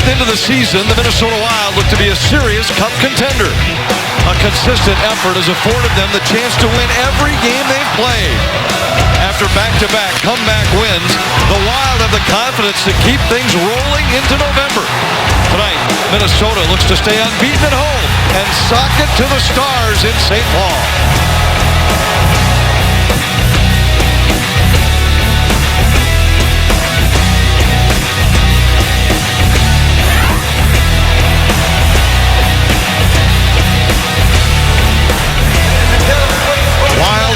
month into the season, the Minnesota Wild look to be a serious cup contender. A consistent effort has afforded them the chance to win every game they've played. After back-to-back comeback wins, the Wild have the confidence to keep things rolling into November. Tonight, Minnesota looks to stay unbeaten at home and sock it to the Stars in St. Paul.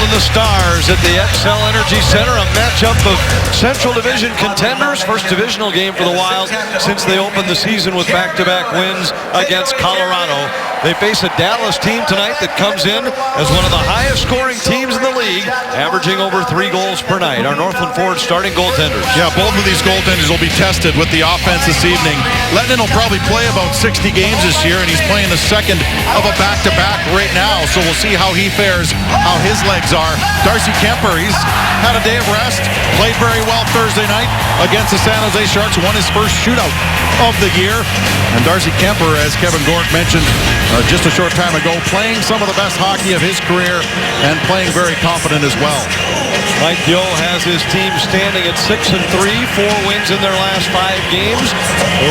The Stars at the XL Energy Center, a matchup of Central Division contenders. First divisional game for the Wild since they opened the season with back-to-back wins against Colorado. They face a Dallas team tonight that comes in as one of the highest scoring teams in the league, averaging over 3 goals per night. Our Northland Ford starting goaltenders. Yeah, both of these goaltenders will be tested with the offense this evening. Lettinen will probably play about 60 games this year, and he's playing the second of a back-to-back right now, so we'll see how he fares, how his legs are. Darcy Kemper, he's had a day of rest, played very well Thursday night against the San Jose Sharks, won his first shootout of the year. And Darcy Kemper, as Kevin Gork mentioned just a short time ago, playing some of the best hockey of his career and playing very confident as well. Mike Yeo has his team standing at 6-3, 4 wins in their last 5 games.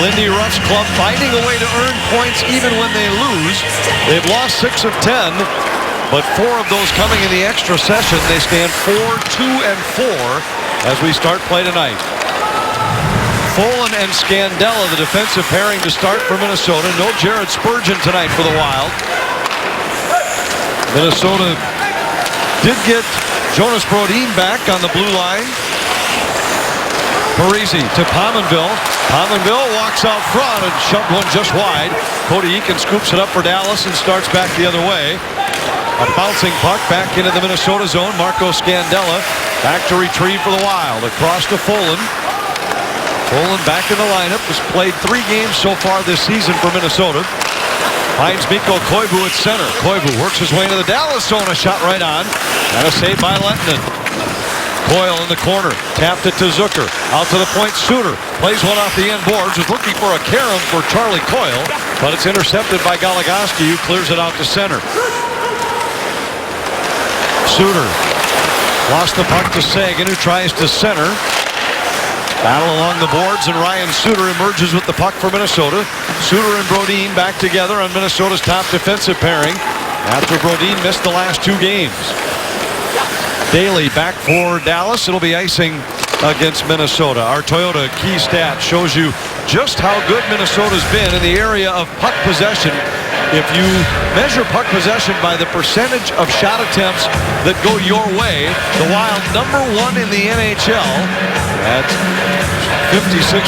Lindy Ruff's club finding a way to earn points even when they lose. They've lost 6 of 10. But 4 of those coming in the extra session. They stand 4-2-4 as we start play tonight. Folan and Scandella, the defensive pairing to start for Minnesota. No Jared Spurgeon tonight for the Wild. Minnesota did get Jonas Brodin back on the blue line. Parisi to Pominville. Pominville walks out front and shoved one just wide. Cody Eakin scoops it up for Dallas and starts back the other way. A bouncing puck back into the Minnesota zone. Marco Scandella back to retrieve for the Wild. Across to Folan. Folan back in the lineup. Has played 3 games so far this season for Minnesota. Finds Mikko Koivu at center. Koivu works his way into the Dallas zone. A shot right on. And a save by Lettinen. Coyle in the corner. Tapped it to Zucker. Out to the point. Suter plays one off the end boards. Was looking for a carom for Charlie Coyle. But it's intercepted by Goligoski, who clears it out to center. Suter lost the puck to Sagan, who tries to center. Battle along the boards, and Ryan Suter emerges with the puck for Minnesota. Suter and Brodin back together on Minnesota's top defensive pairing after Brodin missed the last 2 games. Daly back for Dallas. It'll be icing against Minnesota. Our Toyota key stat shows you just how good Minnesota's been in the area of puck possession. If you measure puck possession by the percentage of shot attempts that go your way, the Wild number 1 in the NHL at 56%.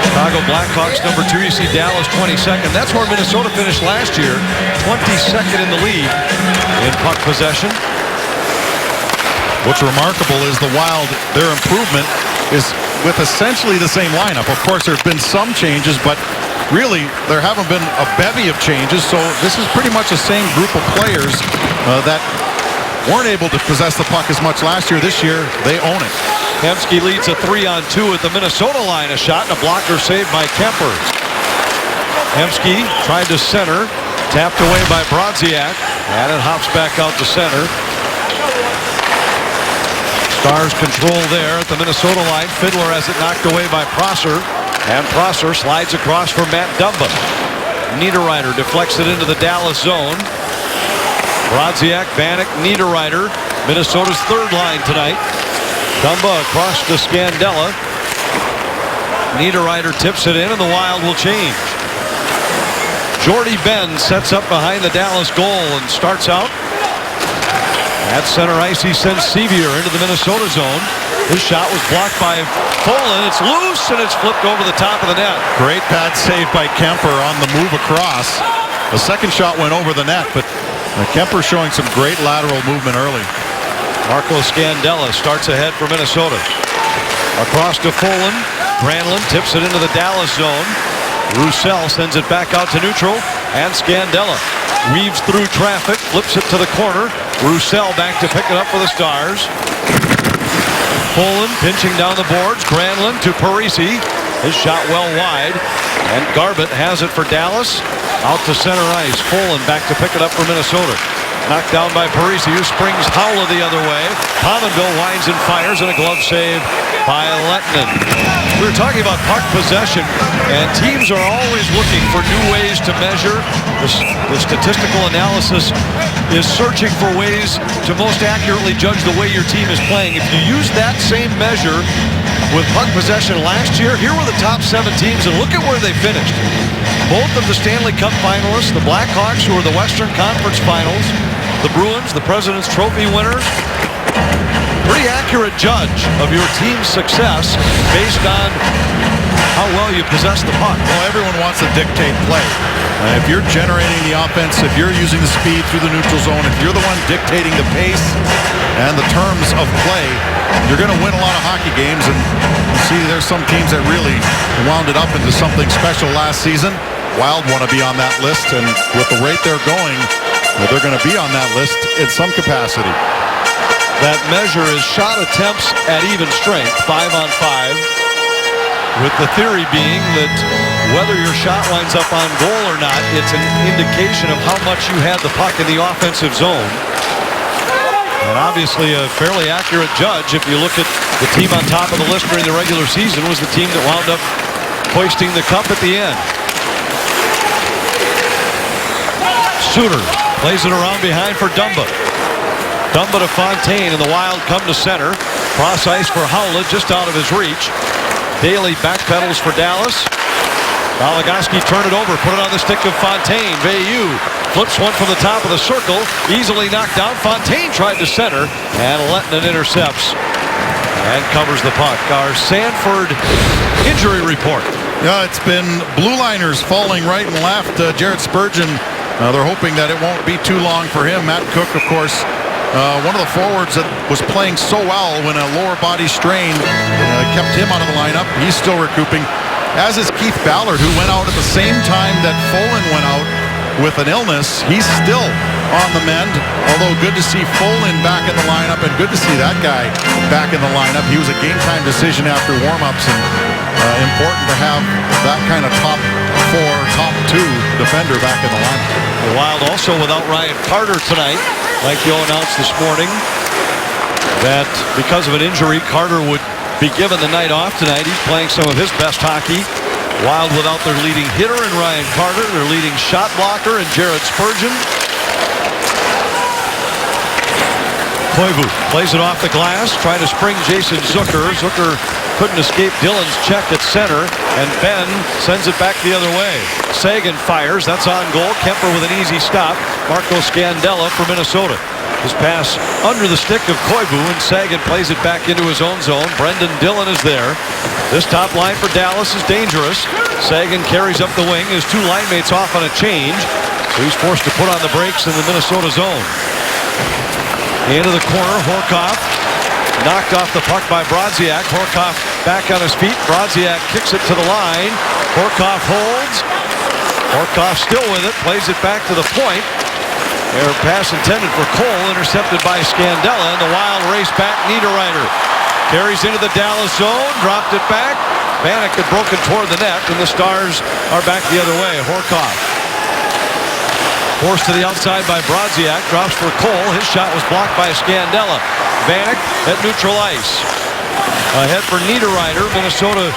Chicago Blackhawks number 2. You see Dallas 22nd. That's where Minnesota finished last year, 22nd in the league in puck possession. What's remarkable is the Wild, their improvement is with essentially the same lineup. Of course, there have been some changes, but really, there haven't been a bevy of changes, so this is pretty much the same group of players that weren't able to possess the puck as much last year. This year, they own it. Hemsky leads a 3-on-2 at the Minnesota line. A shot and a blocker saved by Kemper. Hemsky tried to center, tapped away by Brodziak, and it hops back out to center. Stars control there at the Minnesota line. Fiddler has it knocked away by Prosser. And Prosser slides across for Matt Dumba. Niederreiter deflects it into the Dallas zone. Brodziak, Vanek, Niederreiter. Minnesota's 3rd line tonight. Dumba across to Scandella. Niederreiter tips it in, and the Wild will change. Jordy Benn sets up behind the Dallas goal and starts out. At center ice, he sends Sevier into the Minnesota zone. His shot was blocked by Folan. It's loose, and it's flipped over the top of the net. Great pad save by Kemper on the move across. The second shot went over the net, but Kemper showing some great lateral movement early. Marco Scandella starts ahead for Minnesota. Across to Folan. Granlund tips it into the Dallas zone. Roussel sends it back out to neutral. And Scandella weaves through traffic, flips it to the corner. Roussel back to pick it up for the Stars. Folan pinching down the boards. Granlund to Parisi. His shot well wide. And Garbutt has it for Dallas. Out to center ice. Folin back to pick it up for Minnesota. Knocked down by Parise, who springs Haula the other way. Pominville winds and fires, and a glove save by Lettinen. We were talking about puck possession, and teams are always looking for new ways to measure. The statistical analysis is searching for ways to most accurately judge the way your team is playing. If you use that same measure with puck possession last year, here were the top 7 teams, and look at where they finished. Both of the Stanley Cup finalists, the Blackhawks, who were the Western Conference Finals, the Bruins, the President's Trophy winners. Pretty accurate judge of your team's success based on how well you possess the puck. Well, everyone wants to dictate play. If you're generating the offense, if you're using the speed through the neutral zone, if you're the one dictating the pace and the terms of play, you're going to win a lot of hockey games. And you see there's some teams that really wound it up into something special last season. Wild want to be on that list, and with the rate they're going, they're going to be on that list in some capacity. That measure is shot attempts at even strength, 5-on-5, with the theory being that whether your shot lines up on goal or not, it's an indication of how much you had the puck in the offensive zone. And obviously a fairly accurate judge, if you look at the team on top of the list during the regular season, was the team that wound up hoisting the cup at the end. Suter plays it around behind for Dumba. Dumba to Fontaine, and the Wild come to center. Cross ice for Haula, just out of his reach. Daly backpedals for Dallas. Malagoski turned it over, put it on the stick of Fontaine. Veilleux flips one from the top of the circle, easily knocked down. Fontaine tried to center, and Lettinen intercepts and covers the puck. Our Sanford injury report. Yeah, it's been blue liners falling right and left. Jared Spurgeon, they're hoping that it won't be too long for him. Matt Cook, of course, one of the forwards that was playing so well when a lower body strain kept him out of the lineup. He's still recouping, as is Keith Ballard, who went out at the same time that Folin went out with an illness. He's still on the mend, although good to see Folin back in the lineup, and good to see that guy back in the lineup. He was a game-time decision after warm-ups, and important to have that kind of top 4, top 2 defender back in the lineup. The Wild also without Ryan Carter tonight. Like Joe announced this morning that because of an injury, Carter would be given the night off tonight. He's playing some of his best hockey. Wild without their leading hitter in Ryan Carter, their leading shot blocker in Jared Spurgeon. Koivu plays it off the glass, trying to spring Jason Zucker. Zucker couldn't escape Dillon's check at center, and Ben sends it back the other way. Sagan fires, that's on goal. Kemper with an easy stop. Marco Scandella for Minnesota. His pass under the stick of Koivu, and Sagan plays it back into his own zone. Brendan Dillon is there. This top line for Dallas is dangerous. Sagan carries up the wing. His 2 line mates off on a change, so he's forced to put on the brakes in the Minnesota zone. Into the corner, Horcoff knocked off the puck by Brodziak. Horcoff back on his feet. Brodziak kicks it to the line. Horcoff holds. Horcoff still with it, plays it back to the point. Their pass intended for Cole, intercepted by Scandella, and the Wild race back. Niederreiter carries into the Dallas zone, dropped it back. Vanek had broken toward the net, and the Stars are back the other way. Horcoff forced to the outside by Brodziak, drops for Cole. His shot was blocked by Scandella. Vanek at neutral ice. Ahead for Niederreiter. Minnesota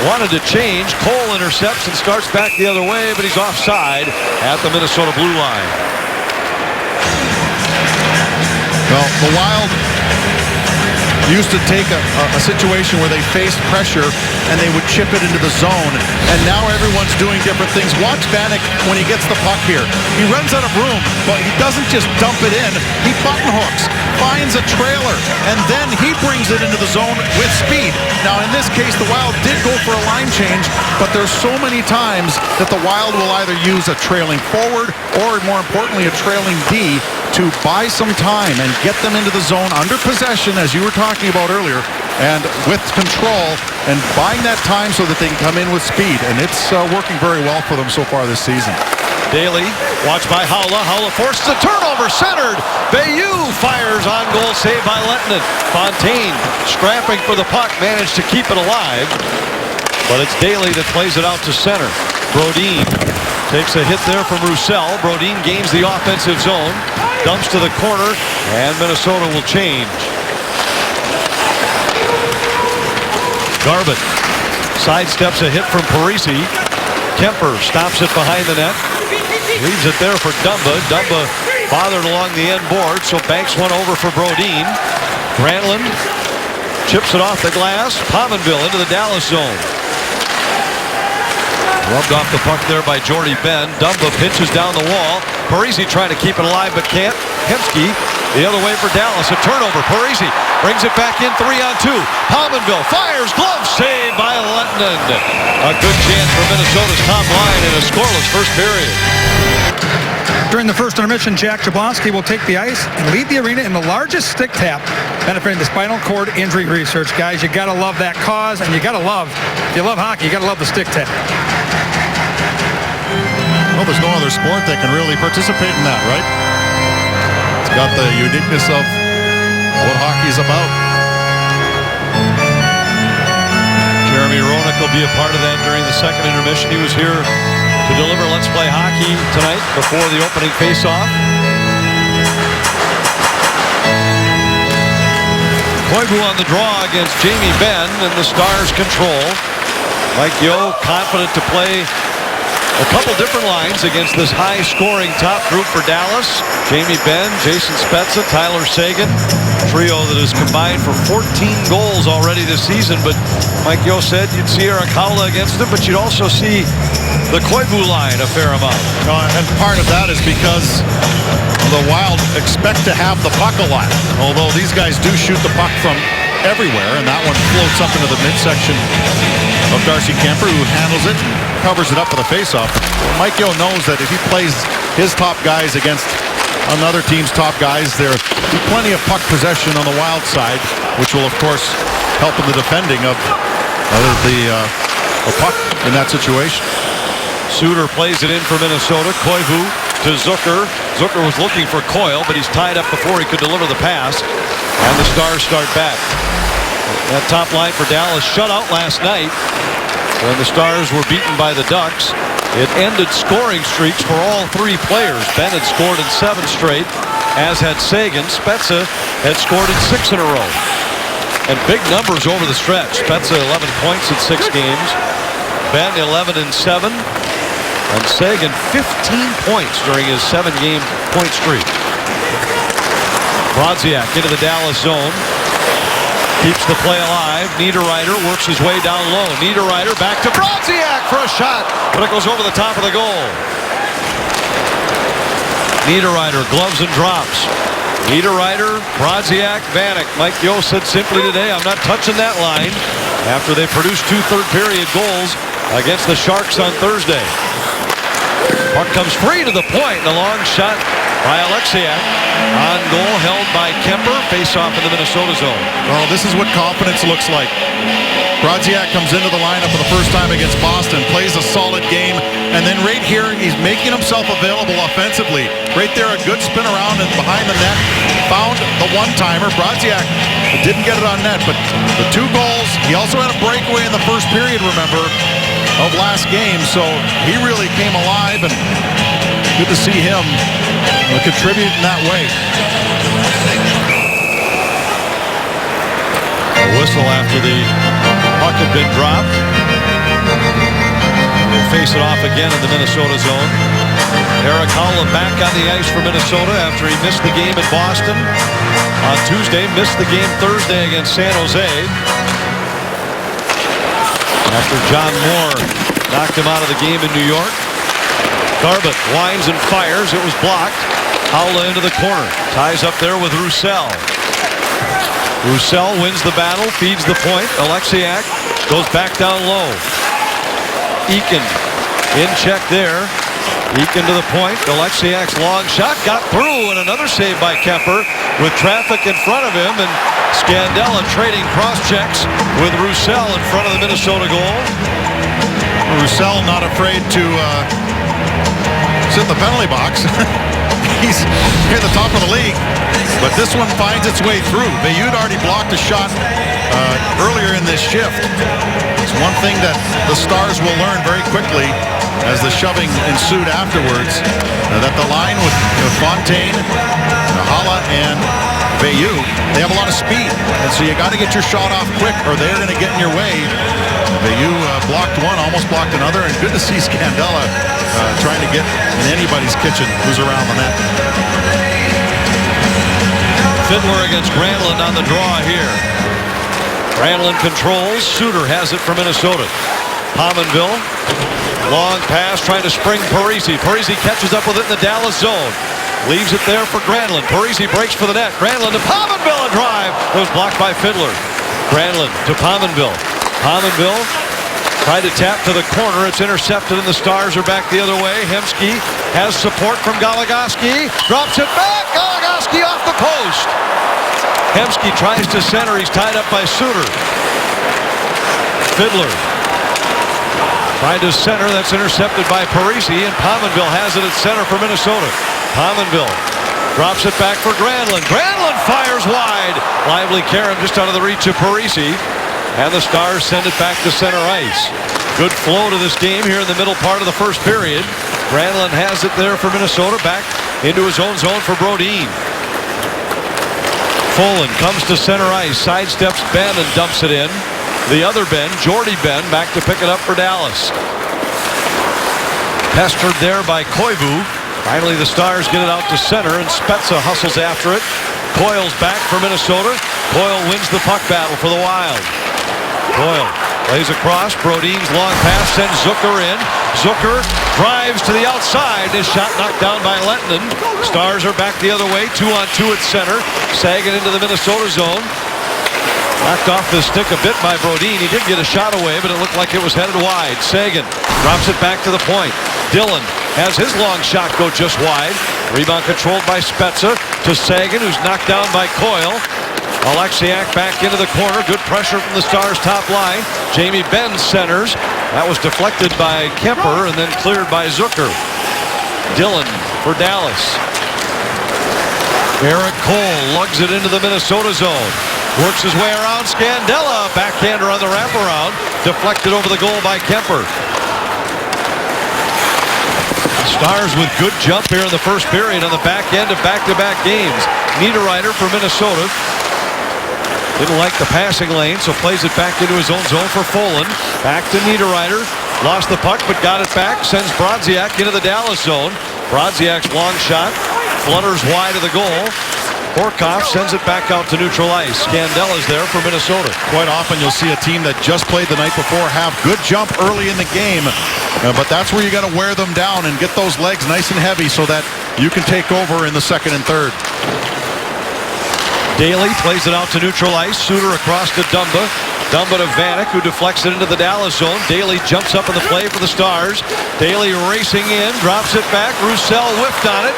wanted to change. Cole intercepts and starts back the other way, but he's offside at the Minnesota blue line. Well, the Wild used to take a situation where they faced pressure and they would chip it into the zone, and now everyone's doing different things. Watch Vanek when he gets the puck here. He runs out of room, but he doesn't just dump it in. He button hooks, finds a trailer, and then he brings it into the zone with speed. Now, in this case, the Wild did go for a line change, but there's so many times that the Wild will either use a trailing forward or, more importantly, a trailing D to buy some time and get them into the zone under possession, as you were talking about earlier, and with control, and buying that time so that they can come in with speed. And it's working very well for them so far this season. Daly, watched by Haula. Haula forces a turnover, centered. Veilleux fires on goal, saved by Lettinen. Fontaine scrapping for the puck, managed to keep it alive. but it's Daly that plays it out to center. Brodin takes a hit there from Roussel. Brodin gains the offensive zone, dumps to the corner, and Minnesota will change. Garbutt sidesteps a hit from Parisi. Kemper stops it behind the net. Leaves it there for Dumba. Dumba bothered along the end board, so banks one over for Brodin. Granlund chips it off the glass. Pominville into the Dallas zone. Rubbed off the puck there by Jordy Ben. Dumba pitches down the wall. Parisi trying to keep it alive but can't. Hemsky the other way for Dallas. A turnover. Parisi brings it back in 3-on-2. Pominville fires. Glove save by Lettinen. A good chance for Minnesota's top line in a scoreless first period. During the first intermission, Jack Jablonski will take the ice and lead the arena in the largest stick tap benefiting the spinal cord injury research. Guys, you got to love that cause, and you got to love, if you love hockey, you got to love the stick tap. Well, there's no other sport that can really participate in that, right? It's got the uniqueness of what hockey's about. Jeremy Roenick will be a part of that during the second intermission. He was here to deliver Let's Play Hockey tonight before the opening faceoff. Koivu on the draw against Jamie Benn, and the Stars control. Mike Yeo confident to play a couple different lines against this high-scoring top group for Dallas. Jamie Benn, Jason Spezza, Tyler Seguin. Trio that has combined for 14 goals already this season. But Mike Yeo said you'd see Arakaula against him, but you'd also see the Koivu line a fair amount. And part of that is because the Wild expect to have the puck a lot. Although these guys do shoot the puck from everywhere, and that one floats up into the midsection of Darcy Kemper, who handles it, covers it up with a faceoff. Mike Yeo knows that if he plays his top guys against another team's top guys, there'll be plenty of puck possession on the Wild side, which will, of course, help in the defending of the puck in that situation. Suter plays it in for Minnesota. Koivu to Zucker. Zucker was looking for Coyle, but he's tied up before he could deliver the pass. And the Stars start back. That top line for Dallas shut out last night when the Stars were beaten by the Ducks. It ended scoring streaks for all three players. Ben had scored in 7 straight, as had Seguin. Spezza had scored in 6 in a row. And big numbers over the stretch. Spezza 11 points in 6 games. Ben 11 in 7. And Seguin 15 points during his 7-game point streak. Brodziak into the Dallas zone. Keeps the play alive. Niederreiter works his way down low. Niederreiter back to Brodziak for a shot, but it goes over the top of the goal. Niederreiter gloves and drops. Niederreiter, Brodziak, Vanek. Mike Yeo said simply today, I'm not touching that line after they produced 2 third-period goals against the Sharks on Thursday. Puck comes free to the point. The long shot by Alexiak. On goal held by Kemper. Face-off in the Minnesota zone. Well, this is what confidence looks like. Brodziak comes into the lineup for the first time against Boston, plays a solid game, and then right here, he's making himself available offensively. Right there, a good spin around and behind the net. Found the one-timer. Brodziak didn't get it on net, but the 2 goals. He also had a breakaway in the first period, remember, of last game, so he really came alive, and good to see him contribute in that way. A whistle after the puck had been dropped. We'll face it off again in the Minnesota zone. Arakaula back on the ice for Minnesota after he missed the game in Boston on Tuesday, missed the game Thursday against San Jose. After John Moore knocked him out of the game in New York. Garbutt winds and fires. It was blocked. Haula into the corner. Ties up there with Roussel. Roussel wins the battle, feeds the point. Alexiak goes back down low. Eakin in check there. Eakin to the point. Alexiak's long shot got through, and another save by Kemper with traffic in front of him, and Scandella trading cross checks with Roussel in front of the Minnesota goal. Roussel not afraid to sit in the penalty box. He's near the top of the league, but this one finds its way through. Bayud already blocked a shot earlier in this shift. It's one thing that the Stars will learn very quickly as the shoving ensued afterwards, that the line with Fontaine, Hala, and Veilleux, they have a lot of speed, and so you got to get your shot off quick or they're going to get in your way. Veilleux blocked one, almost blocked another, and good to see Scandella trying to get in anybody's kitchen who's around the net. Fiddler against Granlund on the draw here. Granlund controls. Suter has it for Minnesota. Pominville. Long pass trying to spring Parise. Parise catches up with it in the Dallas zone. Leaves it there for Granlund. Parise breaks for the net. Granlund to Pominville. A drive. That was blocked by Fiddler. Granlund to Pominville. Pominville tried to tap to the corner. It's intercepted and the Stars are back the other way. Hemsky has support from Goligoski. Drops it back. Goligoski off the post. Hemsky tries to center. He's tied up by Suter. Fiddler tried to center. That's intercepted by Parise, and Pominville has it at center for Minnesota. Pominville drops it back for Granlund. Granlund fires wide. Lively Karam just out of the reach of Parise. And the Stars send it back to center ice. Good flow to this game here in the middle part of the first period. Granlund has it there for Minnesota. Back into his own zone for Brodin. Folin comes to center ice. Sidesteps Ben and dumps it in. The other Ben, Jordy Ben, back to pick it up for Dallas. Pestered there by Koivu. Finally the Stars get it out to center and Spezza hustles after it. Coyle's back for Minnesota. Coyle wins the puck battle for the Wild. Coyle plays across. Brodin's long pass sends Zucker in. Zucker drives to the outside. His shot knocked down by Lehtinen. Stars are back the other way. 2-on-2 at center. Sagan into the Minnesota zone. Knocked off the stick a bit by Brodin. He did get a shot away, but it looked like it was headed wide. Sagan drops it back to the point. Dillon has his long shot go just wide. Rebound controlled by Spezza to Sagan, who's knocked down by Coyle. Alexiak back into the corner. Good pressure from the Stars' top line. Jamie Benn centers. That was deflected by Kemper and then cleared by Zucker. Dillon for Dallas. Eric Cole lugs it into the Minnesota zone. Works his way around Scandella. Backhander on the wraparound. Deflected over the goal by Kemper. Stars with good jump here in the first period on the back end of back-to-back games. Niederreiter for Minnesota. Didn't like the passing lane, so plays it back into his own zone for Folin. Back to Niederreiter. Lost the puck, but got it back. Sends Brodziak into the Dallas zone. Brodziak's long shot flutters wide of the goal. Horkoff sends it back out to neutral ice. Scandella's there for Minnesota. Quite often you'll see a team that just played the night before have good jump early in the game, but that's where you got to wear them down and get those legs nice and heavy so that you can take over in the second and third. Daly plays it out to neutral ice. Suter across to Dumba. Dumba to Vanek, who deflects it into the Dallas zone. Daly jumps up in the play for the Stars. Daly racing in, drops it back. Roussel whiffed on it.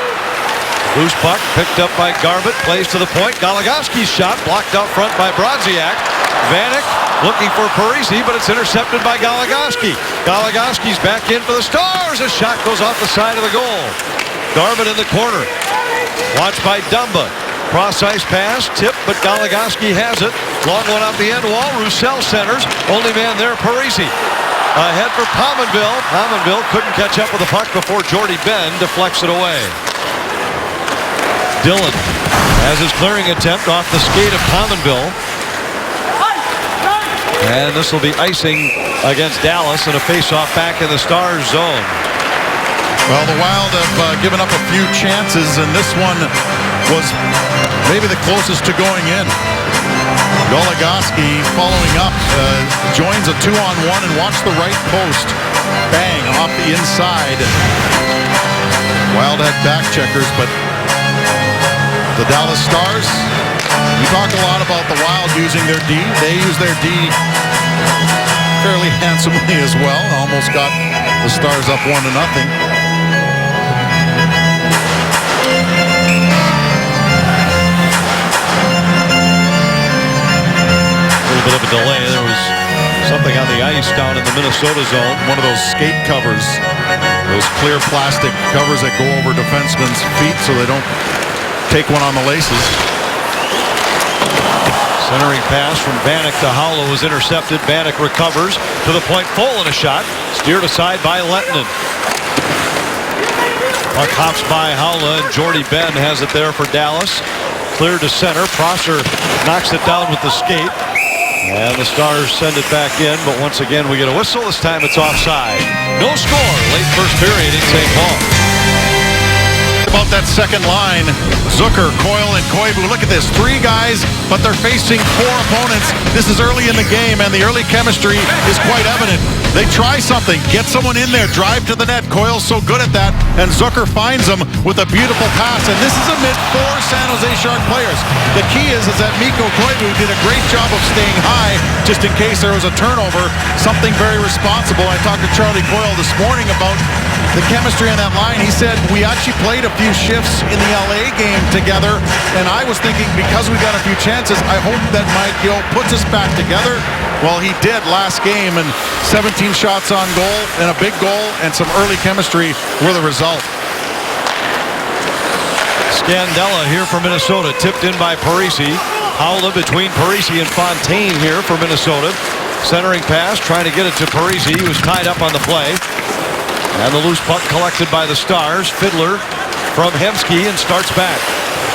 Loose puck picked up by Garbutt. Plays to the point. Goligoski's shot blocked out front by Brodziak. Vanek looking for Parise, but it's intercepted by Goligoski. Goligoski's back in for the Stars. A shot goes off the side of the goal. Garbutt in the corner. Watched by Dumba. Cross ice pass, tip, but Goligoski has it. Long one off the end wall. Roussel centers. Only man there, Parise. Ahead for Pominville. Pominville couldn't catch up with the puck before Jordy Ben deflects it away. Dillon has his clearing attempt off the skate of Pominville. And this will be icing against Dallas and a face-off back in the Stars zone. Well, the Wild have given up a few chances, and this one was maybe the closest to going in. Goligoski following up, joins a 2-on-1 and watch the right post. Bang, off the inside. Wild had back checkers, but the Dallas Stars, we talk a lot about the Wild using their D. They use their D fairly handsomely as well. Almost got the Stars up 1-0. Bit of a delay. There was something on the ice down in the Minnesota zone. One of those skate covers, those clear plastic covers that go over defensemen's feet so they don't take one on the laces. Centering pass from Vanek to Haula was intercepted. Vanek recovers to the point. Folin a shot. Steered aside by Lehtinen. Puck hops by Haula, and Jordy Ben has it there for Dallas. Cleared to center. Prosser knocks it down with the skate. And the Stars send it back in, but once again we get a whistle. This time it's offside. No score late first period in St. Paul. About that second line, Zucker, Coyle, and Koivu. Look at this, 3 guys, but they're facing 4 opponents. This is early in the game, and the early chemistry is quite evident. They try something, get someone in there, drive to the net. Coyle's so good at that, and Zucker finds him with a beautiful pass, and this is amid 4 San Jose Shark players. The key is that Mikko Koivu did a great job of staying high, just in case there was a turnover, something very responsible. I talked to Charlie Coyle this morning about the chemistry on that line. He said, we actually played a few shifts in the LA game together, and I was thinking, because we got a few chances, I hope that Mike Yeo puts us back together. Well, he did last game, and 17 shots on goal and a big goal and some early chemistry were the result. Scandella here for Minnesota, tipped in by Parisi. Haula between Parisi and Fontaine here for Minnesota. Centering pass, trying to get it to Parisi, who was tied up on the play. And the loose puck collected by the Stars. Fiddler from Hemsky and starts back.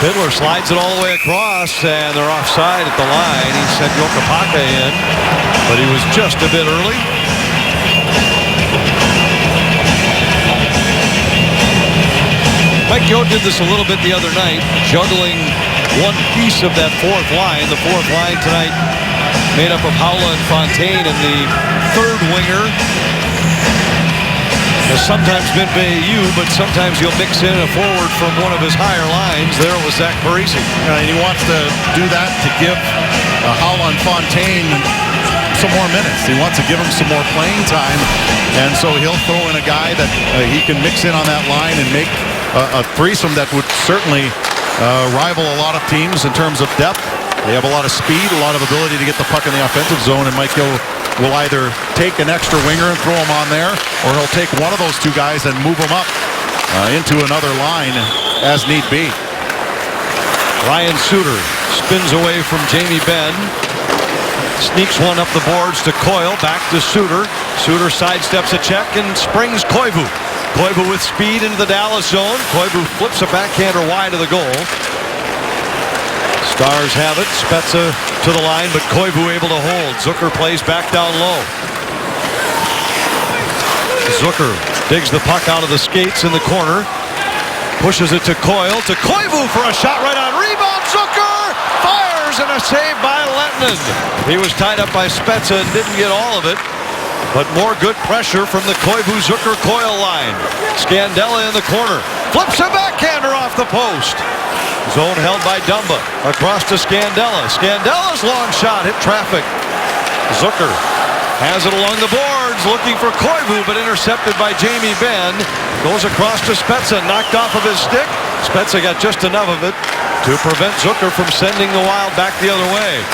Fiddler slides it all the way across, and they're offside at the line. He sent Jokapaka in, but he was just a bit early. Mike Yeo did this a little bit the other night, juggling one piece of that 4th line. The 4th line tonight made up of Haula and Fontaine, and the 3rd winger has sometimes been Bayou, but sometimes you'll mix in a forward from one of his higher lines. There was Zach Parisi. And he wants to do that to give Haula and Fontaine some more minutes. He wants to give him some more playing time, and so he'll throw in a guy that he can mix in on that line and make a threesome that would certainly rival a lot of teams in terms of depth. They have a lot of speed, a lot of ability to get the puck in the offensive zone, and Mike Yeo will either take an extra winger and throw him on there, or he'll take one of those 2 guys and move him up into another line as need be. Ryan Suter spins away from Jamie Benn. Sneaks one up the boards to Coyle, back to Suter. Suter sidesteps a check and springs Koivu. Koivu with speed into the Dallas zone. Koivu flips a backhander wide of the goal. Stars have it. Spezza to the line, but Koivu able to hold. Zucker plays back down low. Zucker digs the puck out of the skates in the corner. Pushes it to Coyle. To Koivu for a shot right on. Rebound. Zucker fires, and a save by Lehtinen. He was tied up by Spezza and didn't get all of it. But more good pressure from the Koivu-Zucker-Coyle line. Scandella in the corner. Flips a backhander off the post. Zone held by Dumba. Across to Scandella. Scandella's long shot hit traffic. Zucker has it along the boards, looking for Koivu, but intercepted by Jamie Benn. Goes across to Spezza, knocked off of his stick. Spezza got just enough of it to prevent Zucker from sending the Wild back the other way.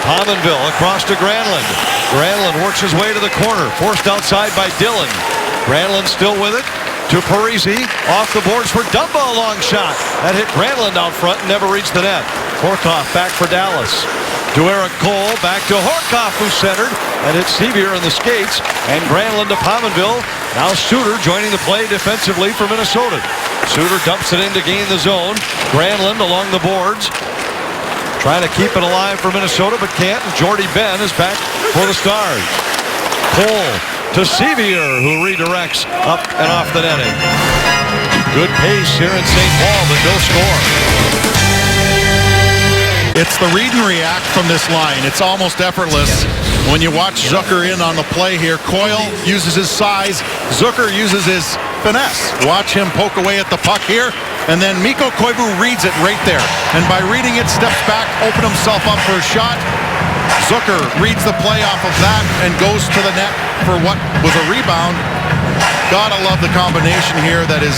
Pominville across to Granlund. Granlund works his way to the corner, forced outside by Dillon. Granlund still with it. To Parisi, off the boards for Dumba, a long shot. That hit Granlund out front and never reached the net. Horkoff back for Dallas. To Eric Cole, back to Horkoff, who centered and hit Sevier in the skates. And Granlund to Pominville. Now Suter joining the play defensively for Minnesota. Suter dumps it in to gain the zone. Granlund along the boards, trying to keep it alive for Minnesota, but can't. And Jordy Ben is back for the Stars. Cole to Sevier, who redirects up and off the netting. Good pace here in St. Paul, but no score. It's the read and react from this line. It's almost effortless when you watch Zucker in on the play here. Coyle uses his size. Zucker uses his finesse. Watch him poke away at the puck here. And then Mikko Koivu reads it right there. And by reading it, steps back, open himself up for a shot. Zucker reads the play off of that and goes to the net for what was a rebound. Gotta love the combination here. That is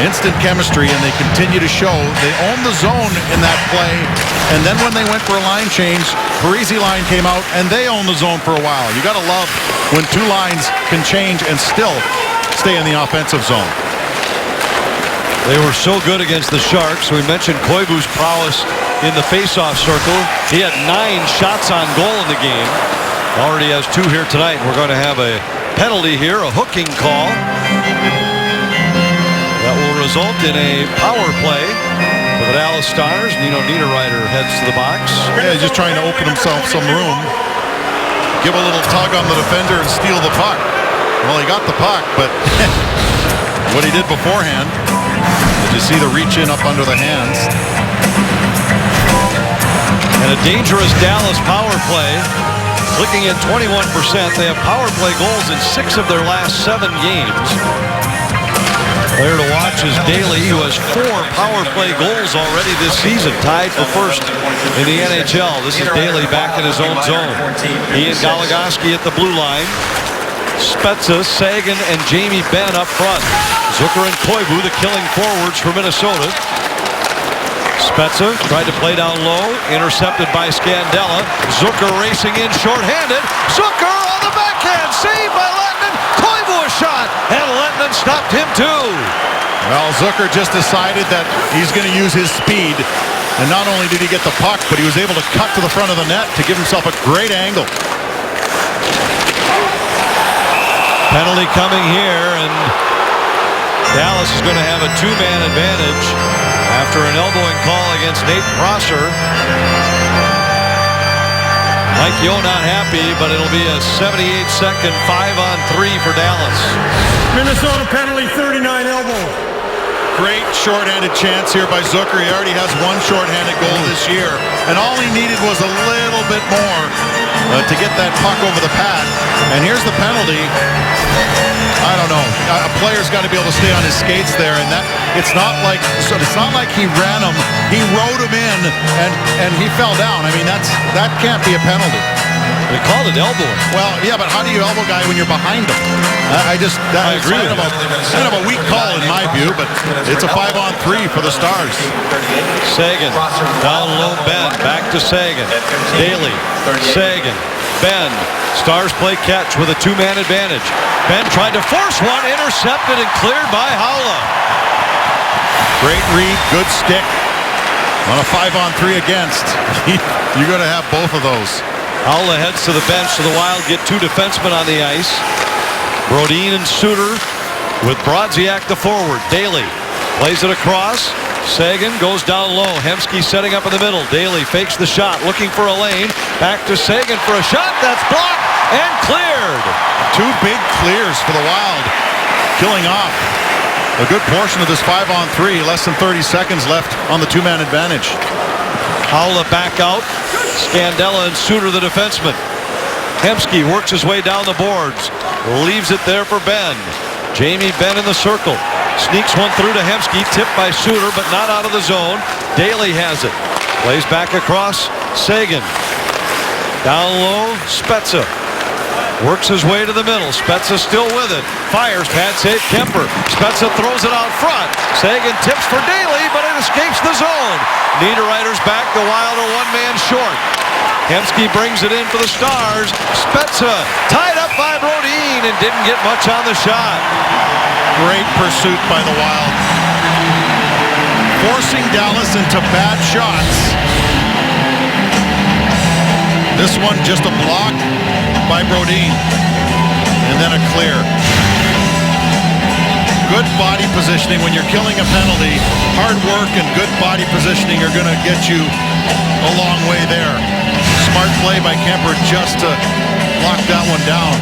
instant chemistry, and they continue to show. They own the zone in that play, and then when they went for a line change, Parisi line came out, and they owned the zone for a while. You gotta love when 2 lines can change and still stay in the offensive zone. They were so good against the Sharks. We mentioned Koivu's prowess in the faceoff circle. He had 9 shots on goal in the game. Already has 2 here tonight. We're going to have a penalty here, a hooking call. That will result in a power play for the Dallas Stars. Nino Niederreiter heads to the box. Yeah, he's just trying to open himself some room. Give a little tug on the defender and steal the puck. Well, he got the puck, but what he did beforehand, did you see the reach in up under the hands? And a dangerous Dallas power play. Clicking at 21%. They have power play goals in 6 of their last 7 games. Player to watch is Daly, who has 4 power play goals already this season, tied for first in the NHL. This is Daly back in his own zone. He and Goligoski at the blue line. Spezza, Sagan, and Jamie Benn up front. Zucker and Koivu, the killing forwards for Minnesota. Spezza tried to play down low, intercepted by Scandella. Zucker racing in shorthanded. Zucker on the backhand, saved by Lettinen. Koivu a shot, and Lettinen stopped him too. Well, Zucker just decided that he's going to use his speed. And not only did he get the puck, but he was able to cut to the front of the net to give himself a great angle. Penalty coming here, and Dallas is going to have a 2-man advantage after an elbowing call against Nate Prosser. Mike Yeo not happy, but it'll be a 78-second 5-on-3 for Dallas. Minnesota penalty, 39 elbow. Great shorthanded chance here by Zucker. He already has 1 shorthanded goal this year. And all he needed was a little bit more to get that puck over the pad. And here's the penalty. I don't know. A player's got to be able to stay on his skates there, and that it's not like he ran him. He rode him in, and he fell down. I mean, that can't be a penalty. They called it elbowing. Well, yeah, but how do you elbow a guy when you're behind him? I agree with kind of a weak call in my view, but it's a 5-on-3 for the Stars. Sagan down low, Ben back to Sagan. Daly, Sagan, Ben. Stars play catch with a 2-man advantage. Ben tried to force one, intercepted and cleared by Haula. Great read, good stick on a 5-on-3 against. You're going to have both of those. Haula heads to the bench, so the Wild get 2 defensemen on the ice. Brodin and Suter with Brodziak the forward. Daly plays it across. Sagan goes down low. Hemsky setting up in the middle. Daly fakes the shot, looking for a lane. Back to Sagan for a shot. That's blocked and cleared. 2 big clears for the Wild, killing off a good portion of this 5-on-3. Less than 30 seconds left on the 2-man advantage. Haula back out. Scandella and Suter the defenseman. Hemsky works his way down the boards. Leaves it there for Ben. Jamie Benn in the circle. Sneaks one through to Hemsky. Tipped by Suter, but not out of the zone. Daly has it. Plays back across. Sagan. Down low. Spezza. Works his way to the middle. Spezza still with it. Fires. Pad save. Kemper. Spezza throws it out front. Sagan tips for Daly, but it escapes the zone. Niederreiter's back. The Wild are 1-man short. Hemsky brings it in for the Stars. Spezza tied up by Brodin and didn't get much on the shot. Great pursuit by the Wild. Forcing Dallas into bad shots. This one just a block by Brodin. And then a clear. Good body positioning when you're killing a penalty. Hard work and good body positioning are going to get you a long way there. Smart play by Kemper just to lock that one down.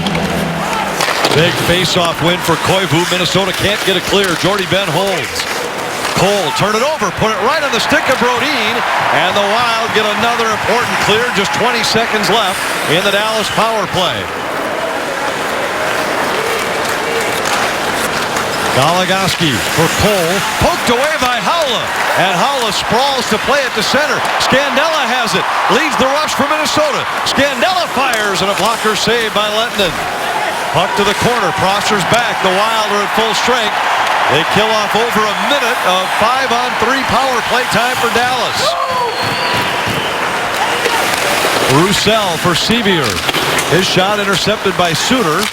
Big face-off win for Koivu. Minnesota can't get a clear. Jordy Ben holds. Cole, turn it over, put it right on the stick of Brodin, and the Wild get another important clear. Just 20 seconds left in the Dallas power play. Goligoski for Cole, poked away by Haula, and Haula sprawls to play it to center. Scandella has it, leads the rush for Minnesota. Scandella fires, and a blocker saved by Lettinen. Puck to the corner, Prosser's back. The Wild are at full strength. They kill off over a minute of 5-on-3 power play time for Dallas. Roussel for Sevier. His shot intercepted by Suter.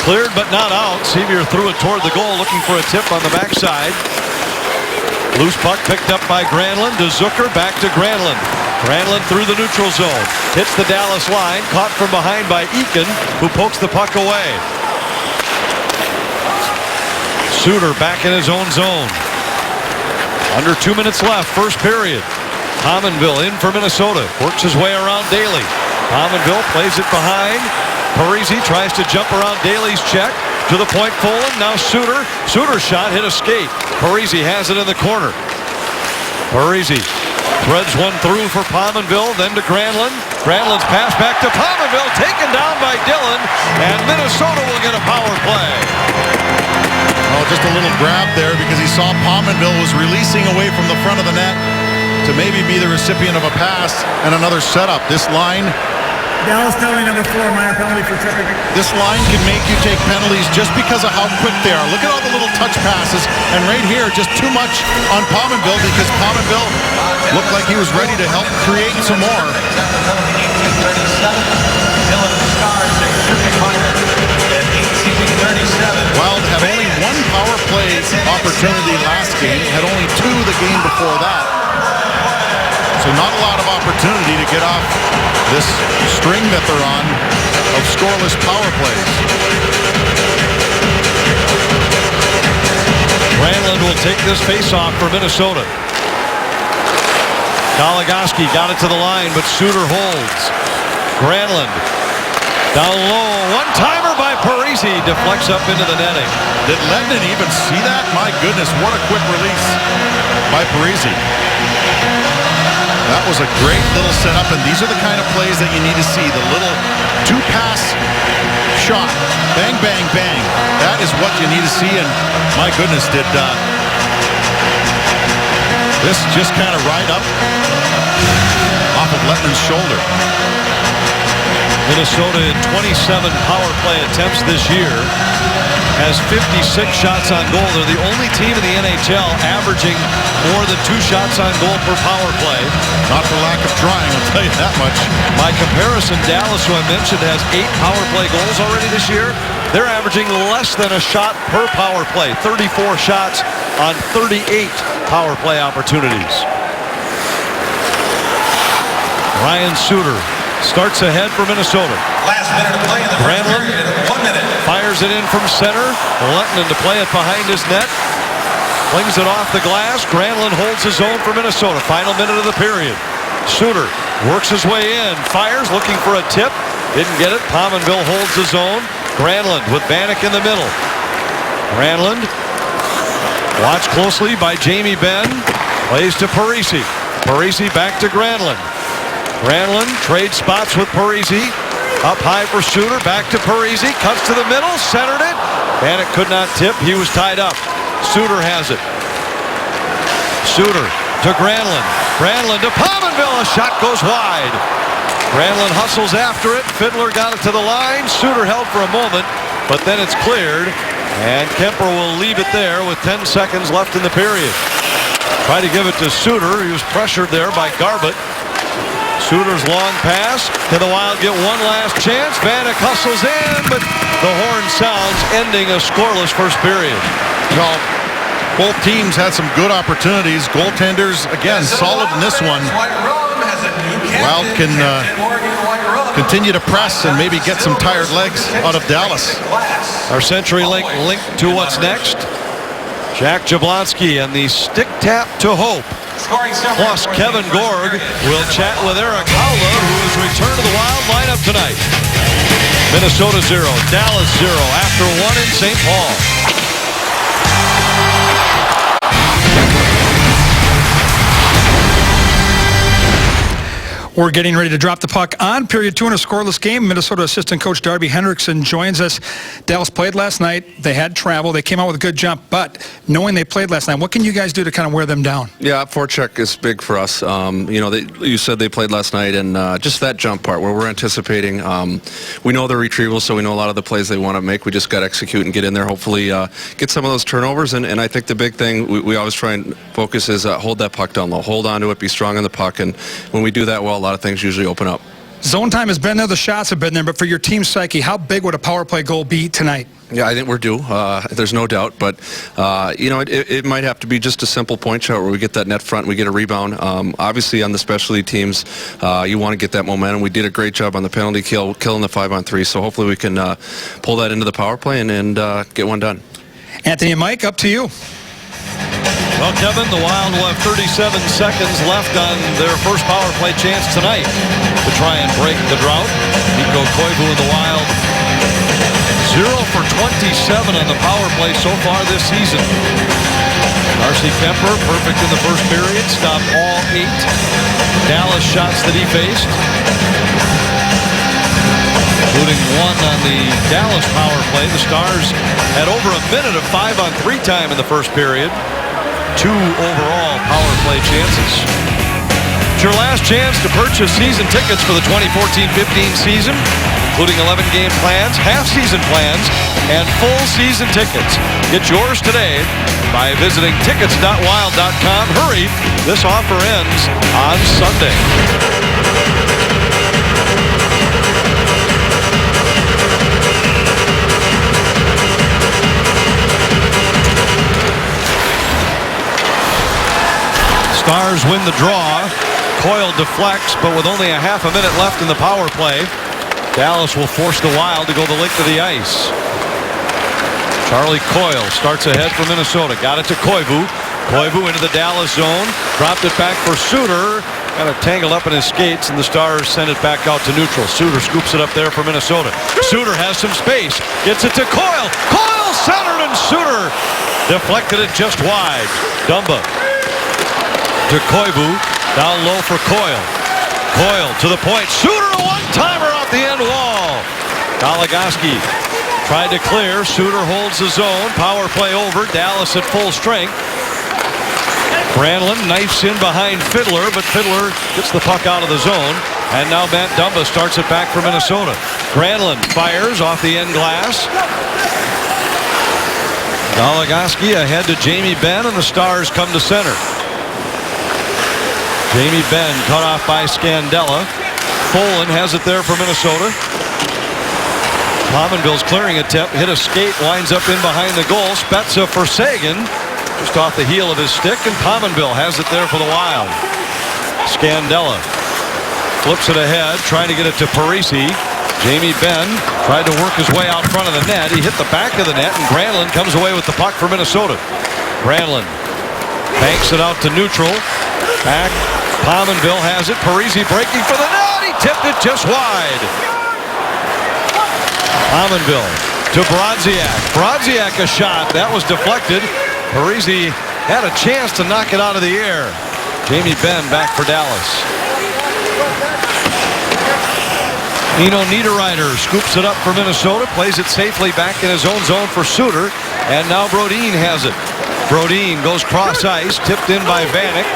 Cleared but not out. Sevier threw it toward the goal, looking for a tip on the backside. Loose puck picked up by Granlund to Zucker, back to Granlund. Granlund through the neutral zone. Hits the Dallas line, caught from behind by Eakin, who pokes the puck away. Suter back in his own zone. Under 2 minutes left, first period. Pominville in for Minnesota. Works his way around Daly. Pominville plays it behind. Parise tries to jump around Daly's check. To the point Folin. Now Suter. Suter's shot hit a skate. Parise has it in the corner. Parise threads one through for Pominville. Then to Granlund. Granlund's pass back to Pominville. Taken down by Dillon. And Minnesota will get a power play. Oh, just a little grab there because he saw Pominville was releasing away from the front of the net to maybe be the recipient of a pass and another setup. This line, Dallas penalty number 4, minor penalty for tripping. this line can make you take penalties just because of how quick they are. Look at all the little touch passes, and right here, just too much on Pominville because Pominville looked like he was ready to help create some more. Wild had only one power play opportunity last game, had only 2 the game before that. So not a lot of opportunity to get off this string that they're on of scoreless power plays. Granlund will take this face-off for Minnesota. Goligoski got it to the line, but Suter holds. Granlund down low. One-timer by Parise. Deflects up into the netting. Did Lehtinen even see that? My goodness, what a quick release by Parise. That was a great little setup, and these are the kind of plays that you need to see. The little two-pass shot. Bang, bang, bang. That is what you need to see, and my goodness, did this just kind of ride up off of Lehtinen's shoulder. Minnesota in 27 power play attempts this year has 56 shots on goal. They're the only team in the NHL averaging more than 2 shots on goal per power play. Not for lack of trying, I'll tell you that much. By comparison, Dallas, who I mentioned, has 8 power play goals already this year. They're averaging less than a shot per power play. 34 shots on 38 power play opportunities. Ryan Suter starts ahead for Minnesota. Last minute of play in the first Granlund period. 1 minute. fires it in from center. Lehtinen to play it behind his net. Flings it off the glass. Granlund holds his own for Minnesota. Final minute of the period. Suter works his way in. Fires, looking for a tip. Didn't get it. Pominville holds his own. Granlund with Vanek in the middle. Granlund watched closely by Jamie Benn. Plays to Parise. Parise back to Granlund. Granlund trades spots with Parise. Up high for Suter. Back to Parise. Cuts to the middle. Centered it. Vanek could not tip. He was tied up. Suter has it. Suter to Granlund. Granlund to Pominville. A shot goes wide. Granlund hustles after it. Fiddler got it to the line. Suter held for a moment, but then it's cleared. And Kemper will leave it there with 10 seconds left in the period. Try to give it to Suter. He was pressured there by Garbutt. Suter's long pass. Can the Wild get one last chance? Vanek hustles in, but the horn sounds, ending a scoreless first period. Well, both teams had some good opportunities. Goaltenders, again, solid in this one. Wild can continue to press and maybe get some tired legs out of Dallas. Our CenturyLink link to what's next. Jack Jablonski and the stick tap to hope. Plus, Kevin Gorg will chat with Eric Haula, who has returned to the Wild lineup tonight. Minnesota 0, Dallas 0 after 1 in St. Paul. We're getting ready to drop the puck on period 2 in a scoreless game. Minnesota assistant coach Darby Hendrickson joins us. Dallas played last night. They had travel. They came out with a good jump, but knowing they played last night, what can you guys do to kind of wear them down? Yeah, forecheck is big for us. You said they played last night, and just that jump part where we're anticipating. We know they're retrievals, so we know a lot of the plays they want to make. We just got to execute and get in there, hopefully get some of those turnovers. And I think the big thing we always try and focus is hold that puck down low. Hold on to it, be strong on the puck, and when we do that well, a lot of things usually open up. Zone time has been there, the shots have been there, but for your team's psyche, how big would a power play goal be tonight? Yeah, I think we're due. There's no doubt. But, it might have to be just a simple point shot where we get that net front and we get a rebound. Obviously, on the specialty teams, you want to get that momentum. We did a great job on the penalty kill, killing the 5-on-3. So hopefully we can pull that into the power play and get one done. Anthony and Mike, up to you. Well, Kevin, the Wild will have 37 seconds left on their first power play chance tonight to try and break the drought. Mikko Koivu and the Wild 0 for 27 on the power play so far this season. Darcy Kemper, perfect in the first period, stopped all 8 Dallas shots that he faced, including 1 on the Dallas power play. The Stars had over a minute of 5-on-3 time in the first period. 2 overall power play chances. It's your last chance to purchase season tickets for the 2014-15 season, including 11-game plans, half-season plans, and full season tickets. Get yours today by visiting tickets.wild.com. Hurry, this offer ends on Sunday. Stars win the draw. Coyle deflects, but with only a half a minute left in the power play, Dallas will force the Wild to go the length of the ice. Charlie Coyle starts ahead for Minnesota. Got it to Koivu. Koivu into the Dallas zone. Dropped it back for Suter. Kind of tangled up in his skates, and the Stars send it back out to neutral. Suter scoops it up there for Minnesota. Suter has some space. Gets it to Coyle. Coyle centered, and Suter deflected it just wide. Dumba to Koivu. Down low for Coyle. Coyle to the point. Suter, a one-timer off the end wall. Goligoski tried to clear. Suter holds the zone. Power play over. Dallas at full strength. Granlund knifes in behind Fiddler, but Fiddler gets the puck out of the zone. And now Matt Dumba starts it back for Minnesota. Granlund fires off the end glass. Goligoski ahead to Jamie Benn, and the Stars come to center. Jamie Benn cut off by Scandella. Folin has it there for Minnesota. Pominville's clearing attempt, hit a skate, winds up in behind the goal. Spezza for Sagan, just off the heel of his stick, and Pominville has it there for the Wild. Scandella flips it ahead, trying to get it to Parisi. Jamie Benn tried to work his way out front of the net. He hit the back of the net, and Granlund comes away with the puck for Minnesota. Granlund banks it out to neutral. Back. Pominville has it. Parisi breaking for the net. He tipped it just wide. Pominville to Brodziak. Brodziak a shot. That was deflected. Parisi had a chance to knock it out of the air. Jamie Benn back for Dallas. Nino Niederreiter scoops it up for Minnesota. Plays it safely back in his own zone for Suter. And now Brodin has it. Brodin goes cross ice. Tipped in by Vanek.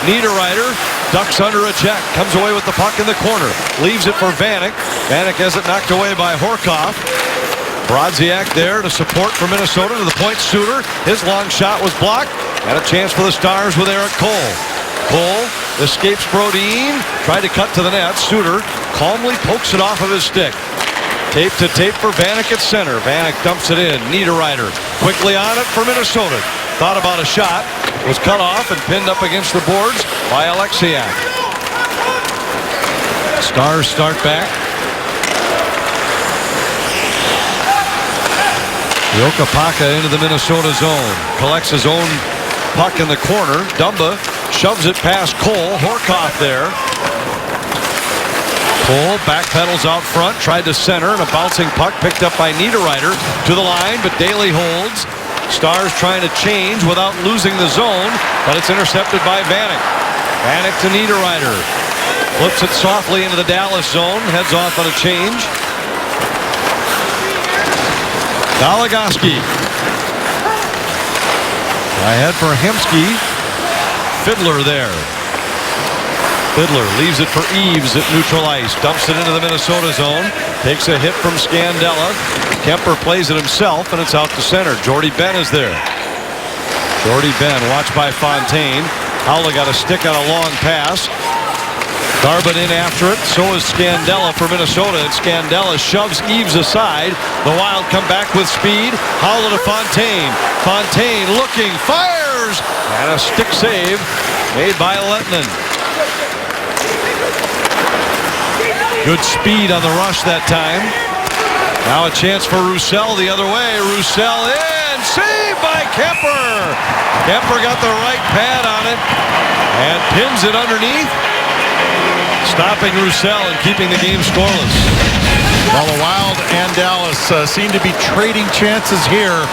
Niederreiter ducks under a check, comes away with the puck in the corner, leaves it for Vanek. Vanek has it knocked away by Horkoff. Brodziak there to support for Minnesota to the point. Suter, his long shot was blocked, and a chance for the Stars with Eric Cole. Cole escapes Brodin, tried to cut to the net. Suter calmly pokes it off of his stick. Tape to tape for Vanek at center. Vanek dumps it in. Niederreiter quickly on it for Minnesota. Thought about a shot, was cut off and pinned up against the boards by Alexiak. Stars start back. Jokipaka into the Minnesota zone. Collects his own puck in the corner. Dumba shoves it past Cole. Horkoff there. Cole backpedals out front. Tried to center, and a bouncing puck picked up by Niederreiter to the line, but Daly holds. Stars trying to change without losing the zone, but it's intercepted by Vanek. Vanek to Niederreiter. Flips it softly into the Dallas zone. Heads off on a change. Goligoski. Ahead for Hemsky. Fiddler there. Fiddler leaves it for Eaves at neutral ice. Dumps it into the Minnesota zone. Takes a hit from Scandella. Kemper plays it himself, and it's out to center. Jordy Benn is there. Jordy Benn watched by Fontaine. Howla got a stick on a long pass. Garbutt in after it. So is Scandella for Minnesota. And Scandella shoves Eves aside. The Wild come back with speed. Haula to Fontaine. Fontaine looking. Fires! And a stick save made by Lehtinen. Good speed on the rush that time. Now a chance for Roussel the other way. Roussel in. Saved by Kemper. Kemper got the right pad on it and pins it underneath, stopping Roussel and keeping the game scoreless. Well, the Wild and Dallas seem to be trading chances here.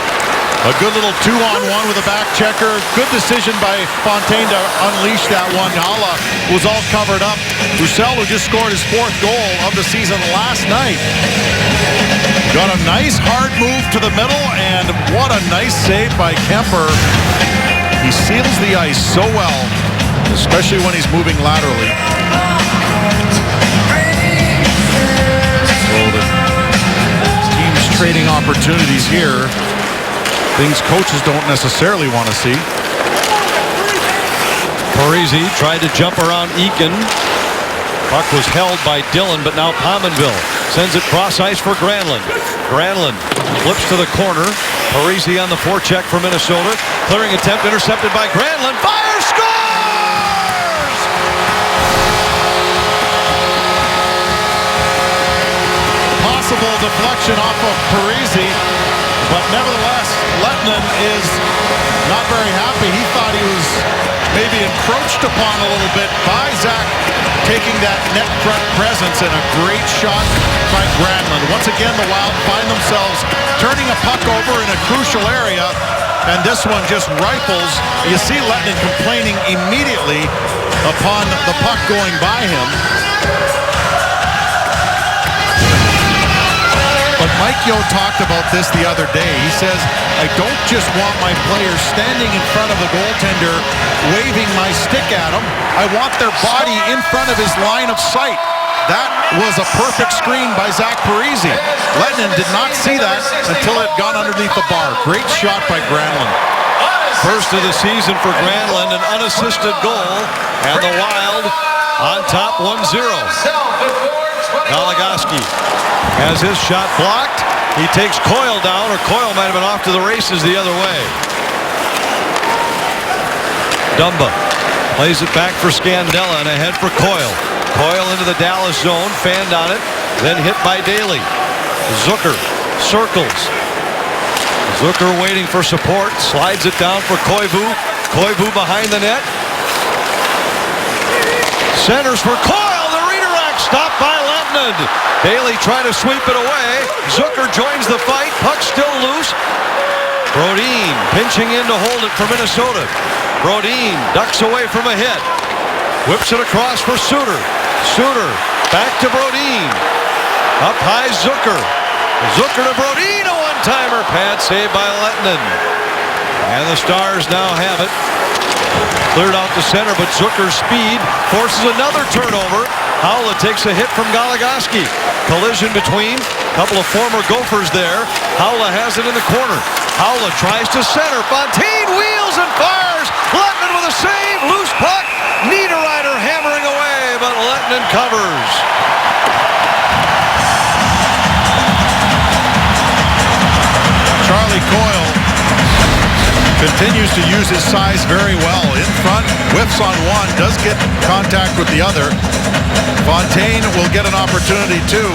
A good little 2-on-1 with a back checker. Good decision by Fontaine to unleash that one. Haula was all covered up. Roussel, who just scored his 4th goal of the season last night, got a nice hard move to the middle, and what a nice save by Kemper. He seals the ice so well, especially when he's moving laterally. So the team's trading opportunities here. Things coaches don't necessarily want to see. Parise tried to jump around Eakin. Puck was held by Dillon, but now Pominville sends it cross ice for Granlund. Granlund flips to the corner. Parise on the forecheck for Minnesota. Clearing attempt intercepted by Granlund. Fire, scores! Possible deflection off of Parise, but nevertheless, Lehtinen is not very happy. He thought he was maybe encroached upon a little bit by Zach, taking that net front presence, and a great shot by Granlund. Once again, the Wild find themselves turning a puck over in a crucial area, and this one just rifles. You see Lehtinen complaining immediately upon the puck going by him. But Mike Yeo talked about this the other day. He says, I don't just want my players standing in front of the goaltender waving my stick at him. I want their body in front of his line of sight. That was a perfect screen by Zach Parise. Lehtinen did not see that until it got underneath the bar. Great shot by Granlund. First of the season for Granlund, an unassisted goal, and the Wild on top 1-0. Goligoski has his shot blocked. He takes Coyle down, or Coyle might have been off to the races the other way. Dumba plays it back for Scandella and ahead for Coyle. Coyle into the Dallas zone, fanned on it, then hit by Daly. Zucker circles. Zucker waiting for support, slides it down for Koivu. Koivu behind the net. Centers for Coyle, the redirect, stopped by Lehtinen. Daly trying to sweep it away. Zucker joins the fight, puck still loose. Brodin pinching in to hold it for Minnesota. Brodin ducks away from a hit. Whips it across for Suter. Suter back to Brodin. Up high Zucker. Zucker to Brodin, a one-timer. Pad saved by Lehtinen. And the Stars now have it. Cleared out the center, but Zucker's speed forces another turnover. Haula takes a hit from Goligoski. Collision between a couple of former Gophers there. Haula has it in the corner. Haula tries to center. Fontaine wheels and fires. Lehtinen with a save. Loose puck. Niederreiter hammering away, but Lehtinen covers. Charlie Coyle continues to use his size very well. In front, whiffs on one, does get contact with the other. Fontaine will get an opportunity too.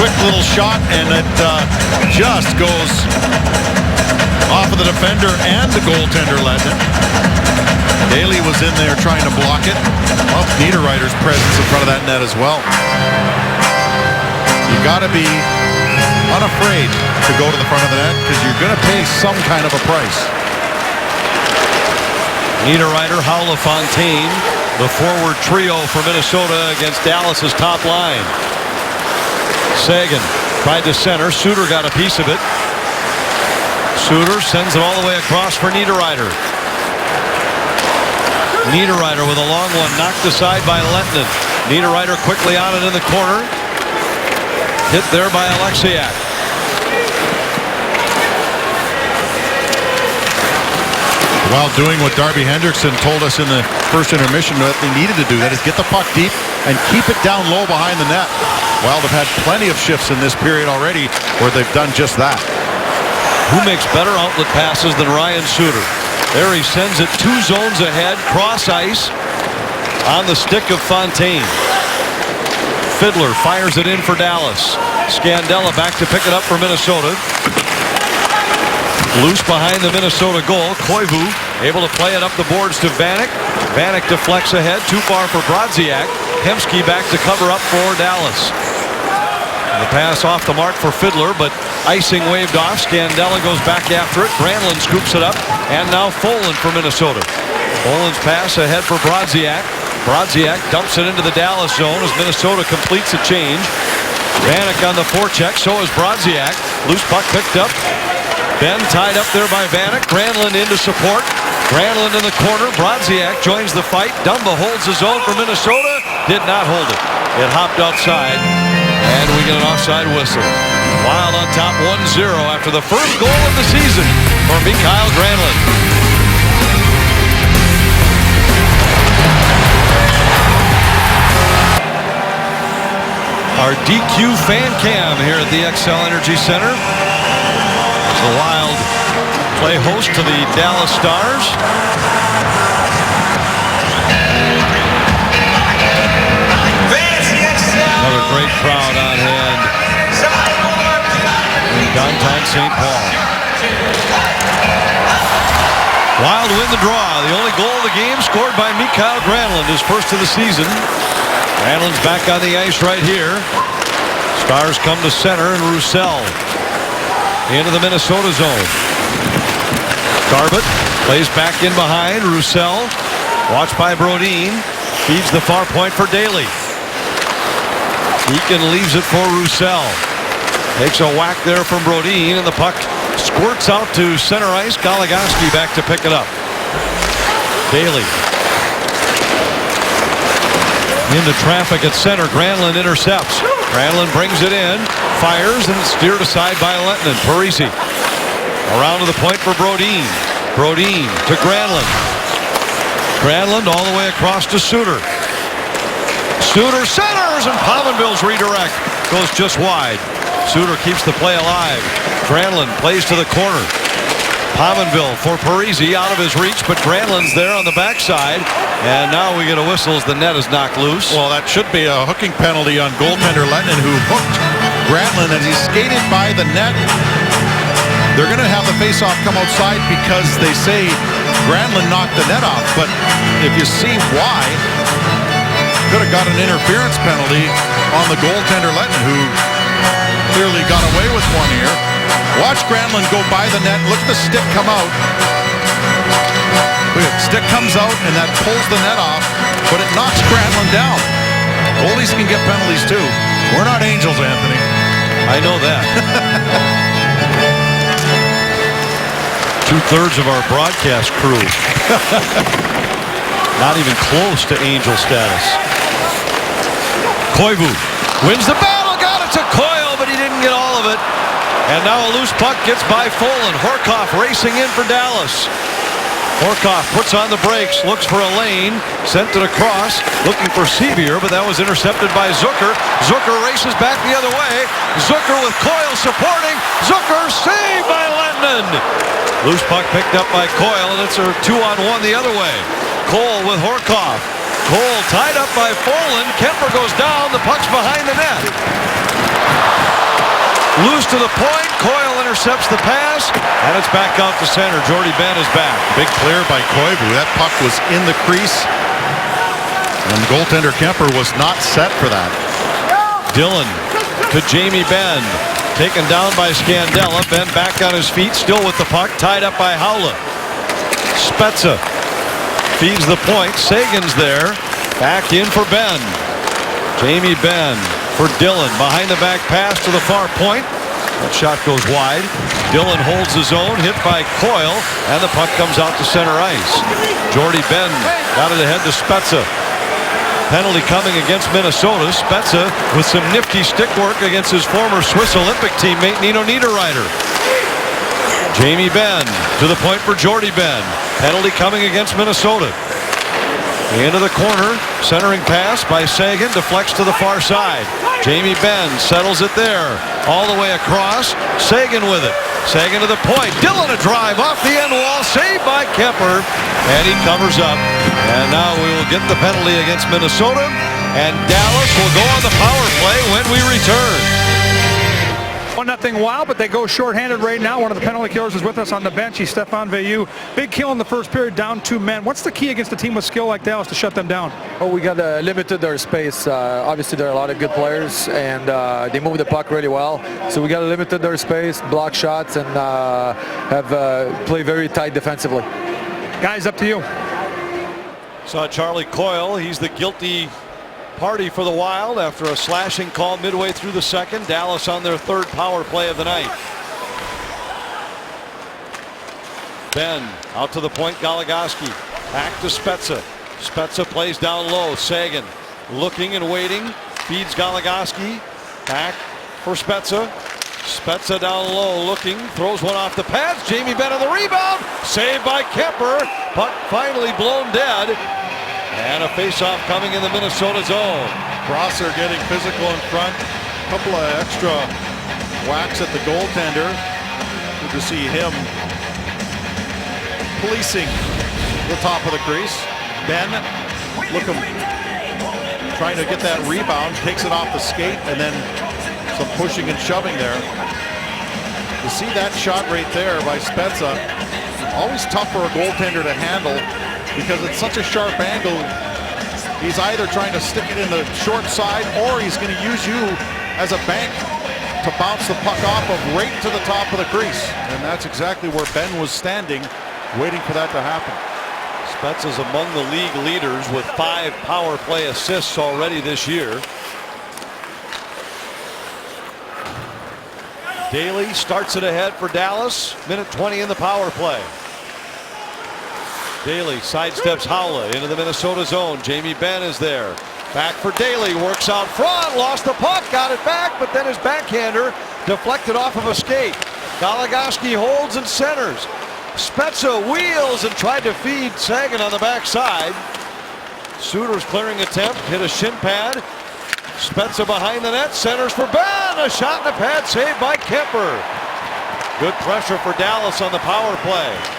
Quick little shot, and it just goes off of the defender and the goaltender, Lehtinen. Daly was in there trying to block it. Well, Niederreiter's presence in front of that net as well. You got to be unafraid to go to the front of the net because you're going to pay some kind of a price. Niederreiter, Haula, Fontaine, the forward trio for Minnesota against Dallas's top line. Sagan tried to center. Suter got a piece of it. Suter sends it all the way across for Niederreiter. Niederreiter with a long one knocked aside by Lehtinen. Niederreiter quickly on it in the corner. Hit there by Alexiak. while doing what Darby Hendrickson told us in the first intermission that they needed to do, that is get the puck deep and keep it down low behind the net. Well, they've had plenty of shifts in this period already where they've done just that. Who makes better outlet passes than Ryan Suter? There he sends it 2 zones ahead, cross ice on the stick of Fontaine. Fiddler fires it in for Dallas. Scandella back to pick it up for Minnesota. Loose behind the Minnesota goal. Koivu able to play it up the boards to Vanek. Vanek deflects ahead, too far for Brodziak. Hemsky back to cover up for Dallas. The pass off the mark for Fiddler, but icing waved off. Scandella goes back after it. Granlund scoops it up, and now Folan for Minnesota. Folan's pass ahead for Brodziak. Brodziak dumps it into the Dallas zone as Minnesota completes a change. Vanek on the forecheck, so is Brodziak. Loose puck picked up. Ben tied up there by Vanek. Granlund in to support. Granlund in the corner. Brodziak joins the fight. Dumba holds his own for Minnesota. Did not hold it. It hopped outside, and we get an offside whistle. Wild on top 1-0 after the first goal of the season for Mikael Granlund. Our DQ fan cam here at the XL Energy Center. The Wild play host to the Dallas Stars. Another great crowd on hand in downtown St. Paul. Wild win the draw. The only goal of the game scored by Mikael Granlund, his first of the season. Granlund's back on the ice right here. Stars come to center, and Roussel into the Minnesota zone. Garbutt plays back in behind. Roussel, watched by Brodin, feeds the far point for Daly. Eakin leaves it for Roussel. Takes a whack there from Brodin, and the puck squirts out to center ice. Goligoski back to pick it up. Daly into traffic at center. Granlund intercepts. Granlund brings it in, fires, and it's steered aside by Lehtinen. Parisi around to the point for Brodin. Brodin to Granlund. Granlund all the way across to Suter. Suter centers, and Pominville's redirect goes just wide. Suter keeps the play alive. Granlund plays to the corner. Pominville for Parisi, out of his reach, but Granlund's there on the backside. And now we get a whistle as the net is knocked loose. Well, that should be a hooking penalty on goaltender Lehtinen, who hooked Granlund as he skated by the net. They're going to have the faceoff come outside because they say Granlund knocked the net off. But if you see why, could have got an interference penalty on the goaltender Lehtinen, who clearly got away with one here. Watch Granlund go by the net. Look at the stick come out. Stick comes out, and that pulls the net off, but it knocks Granlund down. Goalies can get penalties too. We're not angels, Anthony. I know that. 2/3 of our broadcast crew. Not even close to angel status. Koivu wins the battle. Got it to Coyle, but he didn't get all of it. And now a loose puck gets by Folan. Horkoff racing in for Dallas. Horkoff puts on the brakes, looks for a lane, sent it across, looking for Sevier, but that was intercepted by Zucker. Zucker races back the other way. Zucker with Coyle supporting. Zucker saved by Lehtinen. Loose puck picked up by Coyle, and it's a 2-on-1 the other way. Cole with Horkoff. Cole tied up by Folan. Kemper goes down. The puck's behind the net. Loose to the point. Coyle intercepts the pass, and it's back out to center. Jordy Ben is back. Big clear by Koivu. That puck was in the crease, and goaltender Kemper was not set for that. Dillon to Jamie Benn. Taken down by Scandella. Benn back on his feet, still with the puck, tied up by Haula. Spezza feeds the point. Sagan's there. Back in for Benn. Jamie Benn for Dillon. Behind the back pass to the far point. That shot goes wide. Dillon holds his own, hit by Coyle, and the puck comes out to center ice. Jordy Ben got it ahead to Spezza. Penalty coming against Minnesota. Spezza with some nifty stick work against his former Swiss Olympic teammate Nino Niederreiter. Jamie Benn to the point for Jordy Ben. Penalty coming against Minnesota. Into the corner, centering pass by Sagan, deflects to the far side. Jamie Benn settles it there, all the way across. Sagan with it. Sagan to the point. Dillon a drive off the end wall, saved by Kemper, and he covers up. And now we will get the penalty against Minnesota, and Dallas will go on the power play when we return. 1-0 Wild, but they go shorthanded right now. One of the penalty killers is with us on the bench. He's Stefan Veilleux. Big kill in the first period, down 2 men. What's the key against a team with skill like Dallas to shut them down? Oh, we got limited their space. Obviously, there are a lot of good players, and they move the puck really well. So we got limited their space, block shots, and have play very tight defensively. Guys, up to you. Saw Charlie Coyle. He's the guilty party for the Wild after a slashing call midway through the second. Dallas on their 3rd power play of the night. Benn out to the point. Goligoski back to Spezza. Spezza plays down low. Sagan looking and waiting, feeds Goligoski back for Spezza. Spezza down low looking, throws one off the pads. Jamie Benn on the rebound, saved by Kemper. Puck finally blown dead. And a face-off coming in the Minnesota zone. Prosser getting physical in front. A couple of extra whacks at the goaltender. Good to see him policing the top of the crease. Benn, look him trying to get that rebound, takes it off the skate, and then some pushing and shoving there. You see that shot right there by Spezza. Always tough for a goaltender to handle, because it's such a sharp angle. He's either trying to stick it in the short side, or he's going to use you as a bank to bounce the puck off of right to the top of the crease. And that's exactly where Benn was standing, waiting for that to happen. Spezza's among the league leaders with 5 power play assists already this year. Daly starts it ahead for Dallas. Minute 20 in the power play. Daly sidesteps Howla into the Minnesota zone. Jamie Benn is there. Back for Daly. Works out front. Lost the puck. Got it back. But then his backhander deflected off of a skate. Goligoski holds and centers. Spezza wheels and tried to feed Sagan on the backside. Suter's clearing attempt. Hit a shin pad. Spezza behind the net. Centers for Benn. A shot in the pad. Saved by Kemper. Good pressure for Dallas on the power play.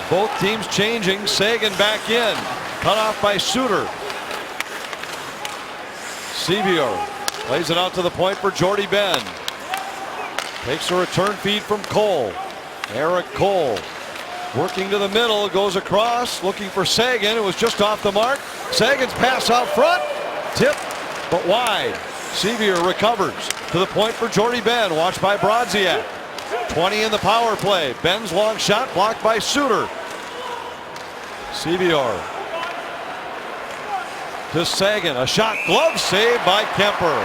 Both teams changing. Sagan back in. Cut off by Suter. Sevier plays it out to the point for Jordy Benn. Takes a return feed from Cole. Eric Cole working to the middle. Goes across. Looking for Sagan. It was just off the mark. Sagan's pass out front. Tip, but wide. Sevier recovers. To the point for Jordy Benn. Watched by Brodziak. 20 in the power play. Benn's long shot blocked by Suter. Sevier to Sagan. A shot, glove save by Kemper.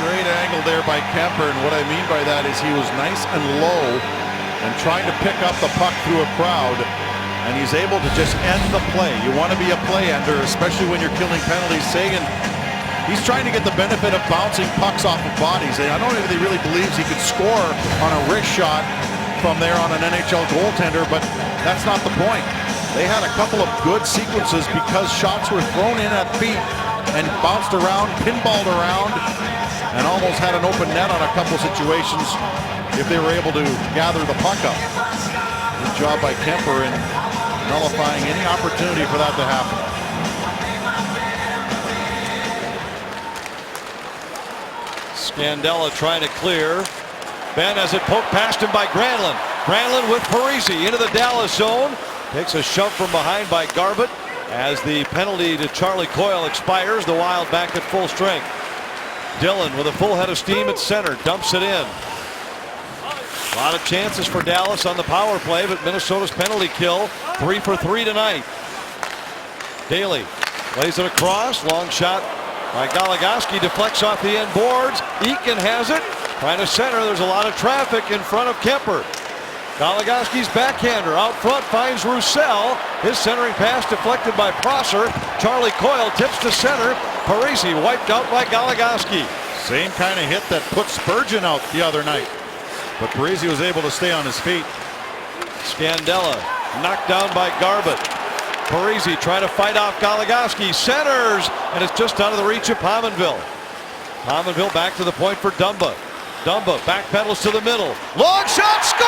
Great angle there by Kemper, and what I mean by that is he was nice and low and trying to pick up the puck through a crowd, and he's able to just end the play. You want to be a play ender, especially when you're killing penalties. Sagan, he's trying to get the benefit of bouncing pucks off of bodies, and I don't know if he really believes he could score on a wrist shot from there on an NHL goaltender, but that's not the point. They had a couple of good sequences because shots were thrown in at feet and bounced around, pinballed around, and almost had an open net on a couple situations if they were able to gather the puck up. Good job by Kemper in nullifying any opportunity for that to happen. Scandella trying to clear. Benn has it poked past him by Granlund. Granlund with Parisi into the Dallas zone. Takes a shove from behind by Garbutt. As the penalty to Charlie Coyle expires, the Wild back at full strength. Dillon with a full head of steam at center. Dumps it in. A lot of chances for Dallas on the power play, but Minnesota's penalty kill 3 for 3 tonight. Daly plays it across. Long shot by Goligoski. Deflects off the end boards. Eakin has it. Trying to center. There's a lot of traffic in front of Kemper. Goligoski's backhander out front finds Roussel. His centering pass deflected by Prosser. Charlie Coyle tips to center. Parisi wiped out by Goligoski. Same kind of hit that put Spurgeon out the other night, but Parisi was able to stay on his feet. Scandella knocked down by Garbutt. Parisi trying to fight off Goligoski. Centers, and it's just out of the reach of Pominville. Pominville back to the point for Dumba. Dumba backpedals to the middle. Long shot, scores!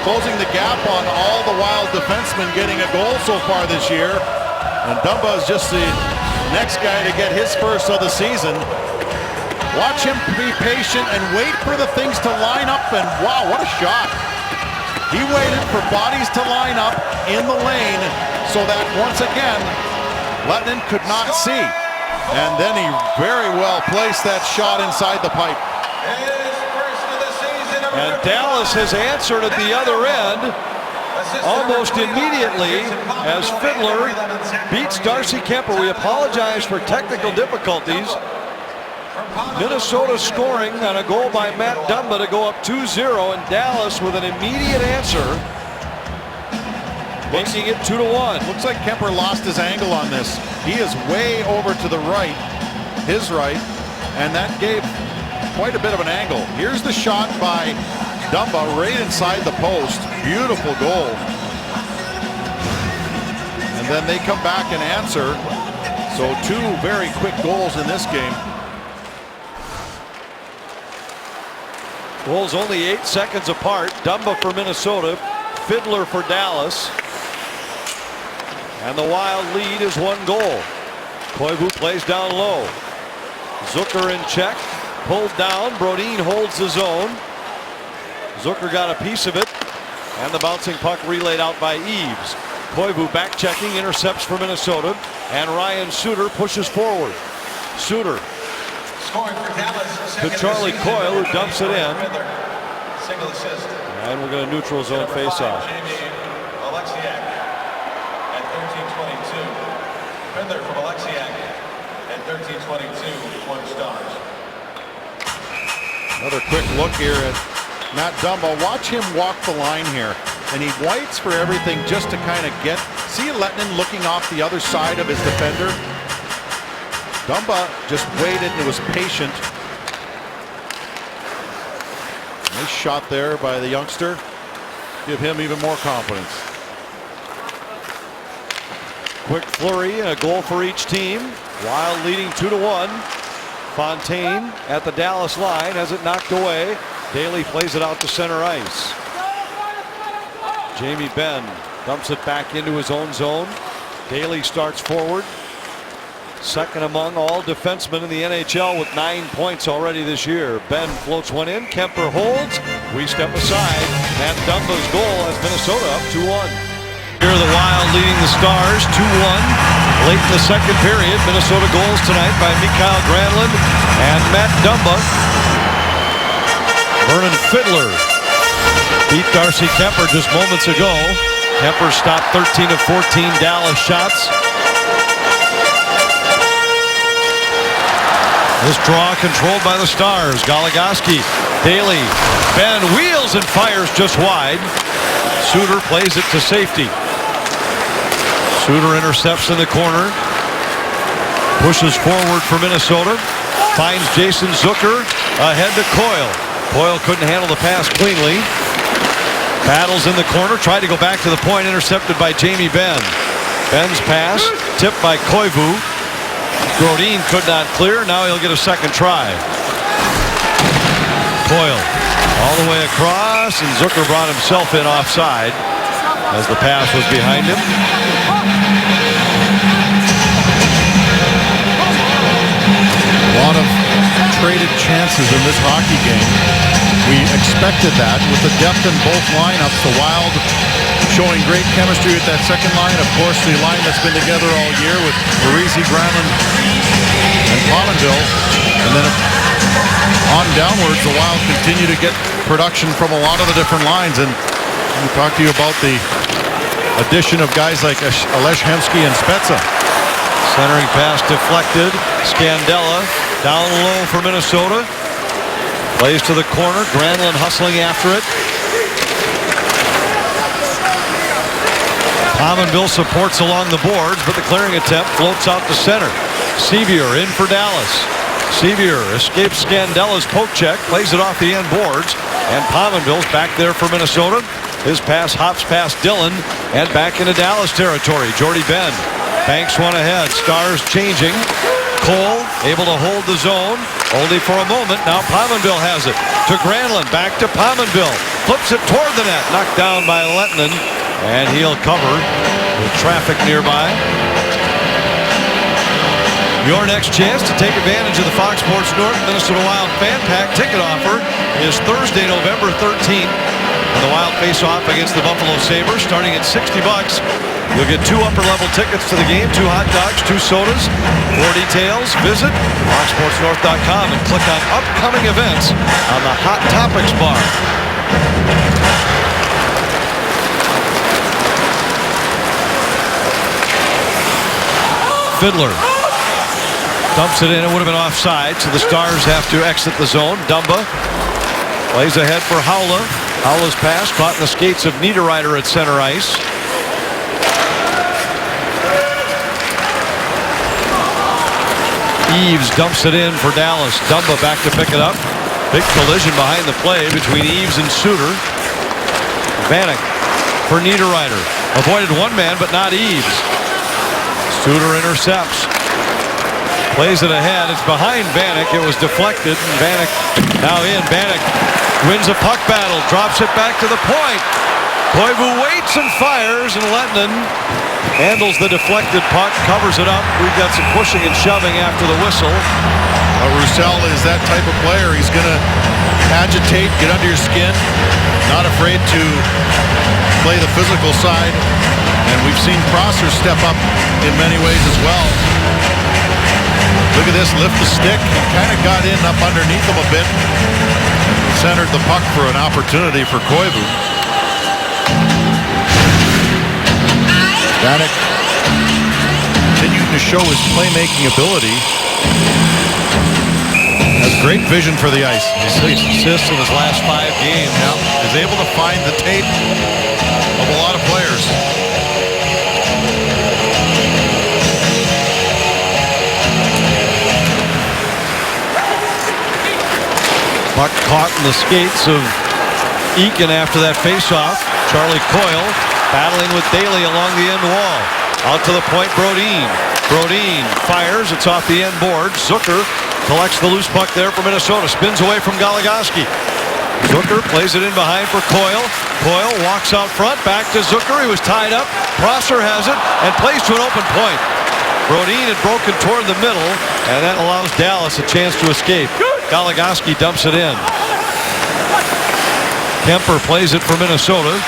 Closing the gap on all the Wild defensemen getting a goal so far this year. And Dumba is just the next guy to get his first of the season. Watch him be patient and wait for the things to line up, and wow, what a shot. He waited for bodies to line up in the lane so that once again, Lehtinen could not see. And then he very well placed that shot inside the pipe. And Dallas has answered at the other end almost immediately as Fiddler beats Darcy Kemper. We apologize for technical difficulties. Minnesota scoring on a goal by Matt Dumba to go up 2-0, and Dallas with an immediate answer, making it 2-1. Looks like Kemper lost his angle on this. He is way over to the right, his right, and that gave quite a bit of an angle. Here's the shot by Dumba right inside the post. Beautiful goal. And then they come back and answer. So two very quick goals in this game. Goals only 8 seconds apart. Dumba for Minnesota, Fiddler for Dallas. And the Wild lead is 1 goal. Koivu plays down low. Zucker in check. Pulled down. Brodin holds the zone. Zucker got a piece of it. And the bouncing puck relayed out by Eaves. Koivu back checking. Intercepts for Minnesota. And Ryan Suter pushes forward. Suter Scoring for Dallas. to Charlie Coyle, who dumps it in. Single assist. And we're going to neutral zone faceoff. Jamie Alexiak at 13:22. Fiddler from Alexiak at 13:22. 1 Stars. Another quick look here at Matt Dumba. Watch him walk the line here. And he waits for everything just to kind of get. See Lehtinen looking off the other side of his defender. Dumba just waited and was patient. Nice shot there by the youngster. Give him even more confidence. Quick flurry and a goal for each team. Wild leading 2-1. Fontaine at the Dallas line has it knocked away. Daly plays it out to center ice. Jamie Benn dumps it back into his own zone. Daly starts forward. Second among all defensemen in the NHL with 9 points already this year. Benn floats one in. Kemper holds. We step aside. Matt Dumba's goal has Minnesota up 2-1. Here are the Wild leading the Stars 2-1. Late in the second period, Minnesota goals tonight by Mikael Granlund and Matt Dumba. Vernon Fiddler beat Darcy Kemper just moments ago. Kemper stopped 13 of 14 Dallas shots. This draw controlled by the Stars. Goligoski, Daly, Benn wheels and fires just wide. Suter plays it to safety. Suter intercepts in the corner. Pushes forward for Minnesota. Finds Jason Zucker ahead to Coyle. Coyle couldn't handle the pass cleanly. Battles in the corner. Tried to go back to the point. Intercepted by Jamie Benn. Benn's pass tipped by Koivu. Brodin could not clear. Now he'll get a second try. Coyle all the way across, and Zucker brought himself in offside as the pass was behind him. A lot of traded chances in this hockey game. We expected that with the depth in both lineups. The Wild showing great chemistry with that second line. Of course, the line that's been together all year with Parisi, Granlund, and Pominville. And then on downwards, the Wild continue to get production from a lot of the different lines. And we talked to you about the addition of guys like Alesh Hemsky and Spezza. Centering pass deflected. Scandella down low for Minnesota. Plays to the corner. Granlund hustling after it. Pominville supports along the boards, but the clearing attempt floats out to center. Sevier in for Dallas. Sevier escapes Scandella's poke check, plays it off the end boards, and Pominville's back there for Minnesota. His pass hops past Dillon and back into Dallas territory. Jordy Benn banks one ahead. Stars changing. Cole able to hold the zone only for a moment. Now Pominville has it to Granlund, back to Pominville, flips it toward the net, knocked down by Lettinen, and he'll cover with traffic nearby. Your next chance to take advantage of the Fox Sports North Minnesota Wild Fan Pack ticket offer is Thursday, November 13th. When the Wild face off against the Buffalo Sabres, starting at $60. You'll get 2 upper-level tickets to the game, 2 hot dogs, 2 sodas. For details, visit foxsportsnorth.com and click on upcoming events on the Hot Topics bar. Fiddler dumps it in. It would have been offside, so the Stars have to exit the zone. Dumba plays ahead for Haula. Haula's pass caught in the skates of Niederreiter at center ice. Eaves dumps it in for Dallas. Dumba back to pick it up. Big collision behind the play between Eaves and Suter. Vanek for Niederreiter. Avoided one man, but not Eaves. Suter intercepts. Plays it ahead. It's behind Vanek. It was deflected. And Vanek now in. Vanek wins a puck battle. Drops it back to the point. Koivu waits and fires, and Lettinen handles the deflected puck, covers it up. We've got some pushing and shoving after the whistle. Roussel is that type of player. He's going to agitate, get under your skin, not afraid to play the physical side. And we've seen Prosser step up in many ways as well. Look at this, lift the stick. He kind of got in up underneath him a bit. Centered the puck for an opportunity for Koivu. Vanek continuing to show his playmaking ability. Has great vision for the ice. 6 assists in his last 5 games. Yeah, is able to find the tape of a lot of players. Puck caught in the skates of Eakin after that faceoff. Charlie Coyle battling with Daly along the end wall. Out to the point, Brodin. Brodin fires. It's off the end board. Zucker collects the loose puck there for Minnesota. Spins away from Goligoski. Zucker plays it in behind for Coyle. Coyle walks out front. Back to Zucker. He was tied up. Prosser has it and plays to an open point. Brodin had broken toward the middle, and that allows Dallas a chance to escape. Goligoski dumps it in. Kemper plays it for Minnesota.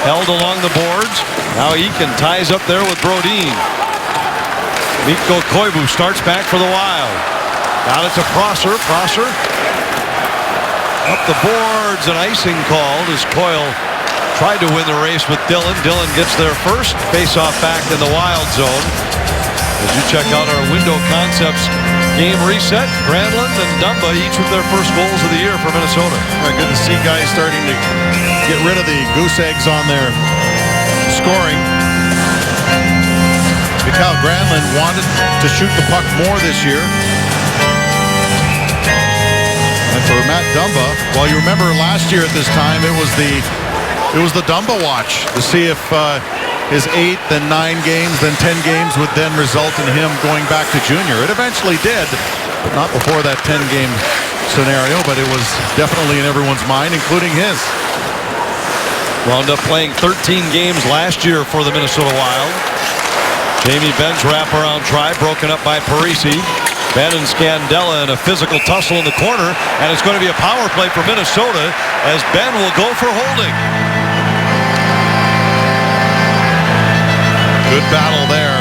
Held along the boards. Now Eakin ties up there with Brodin. Mikko Koivu starts back for the Wild. Got it to Prosser. Prosser up the boards. An icing called as Coyle tried to win the race with Dillon. Dillon gets there first. Face-off back in the Wild zone. As you check out our Window Concepts game reset, Granlund and Dumba each with their first goals of the year for Minnesota. Good to see guys starting to get rid of the goose eggs on their scoring. Mikael Granlund wanted to shoot the puck more this year. And for Matt Dumba, well, you remember last year at this time, it was the Dumba watch to see if his 8, then 9 games, then 10 games would then result in him going back to junior. It eventually did, but not before that 10-game scenario, but it was definitely in everyone's mind, including his. Wound up playing 13 games last year for the Minnesota Wild. Jamie Benn's wraparound try broken up by Parisi. Benn and Scandella in a physical tussle in the corner, and it's going to be a power play for Minnesota as Benn will go for holding. Good battle there.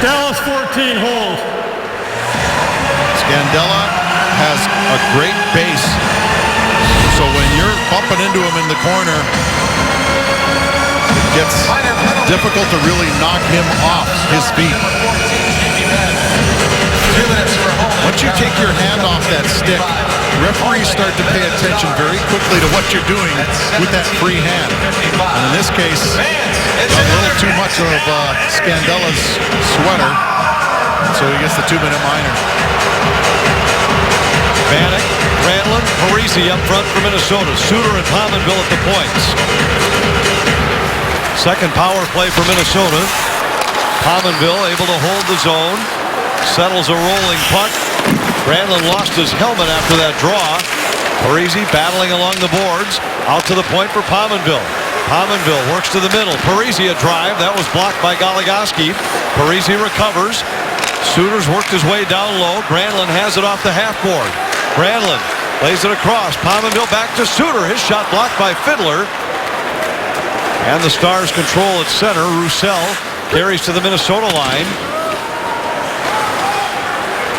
Dallas 14 hold. Scandella has a great base. So when you're bumping into him in the corner, it gets difficult to really knock him off his feet. hand off that stick, referees start to pay attention very quickly to what you're doing with that free hand. And in this case, a little too much of Scandella's sweater, so he gets the 2-minute minor. Vanek, Granlund, Parise up front for Minnesota. Suter and Pominville at the points. Second power play for Minnesota. Pominville able to hold the zone. Settles a rolling puck. Granlund lost his helmet after that draw. Parise battling along the boards. Out to the point for Pominville. Pominville works to the middle. Parise a drive. That was blocked by Goligoski. Parise recovers. Suter's worked his way down low. Granlund has it off the half board. Granlund lays it across. Pominville back to Suter. His shot blocked by Fiddler. And the Stars control at center. Roussel carries to the Minnesota line.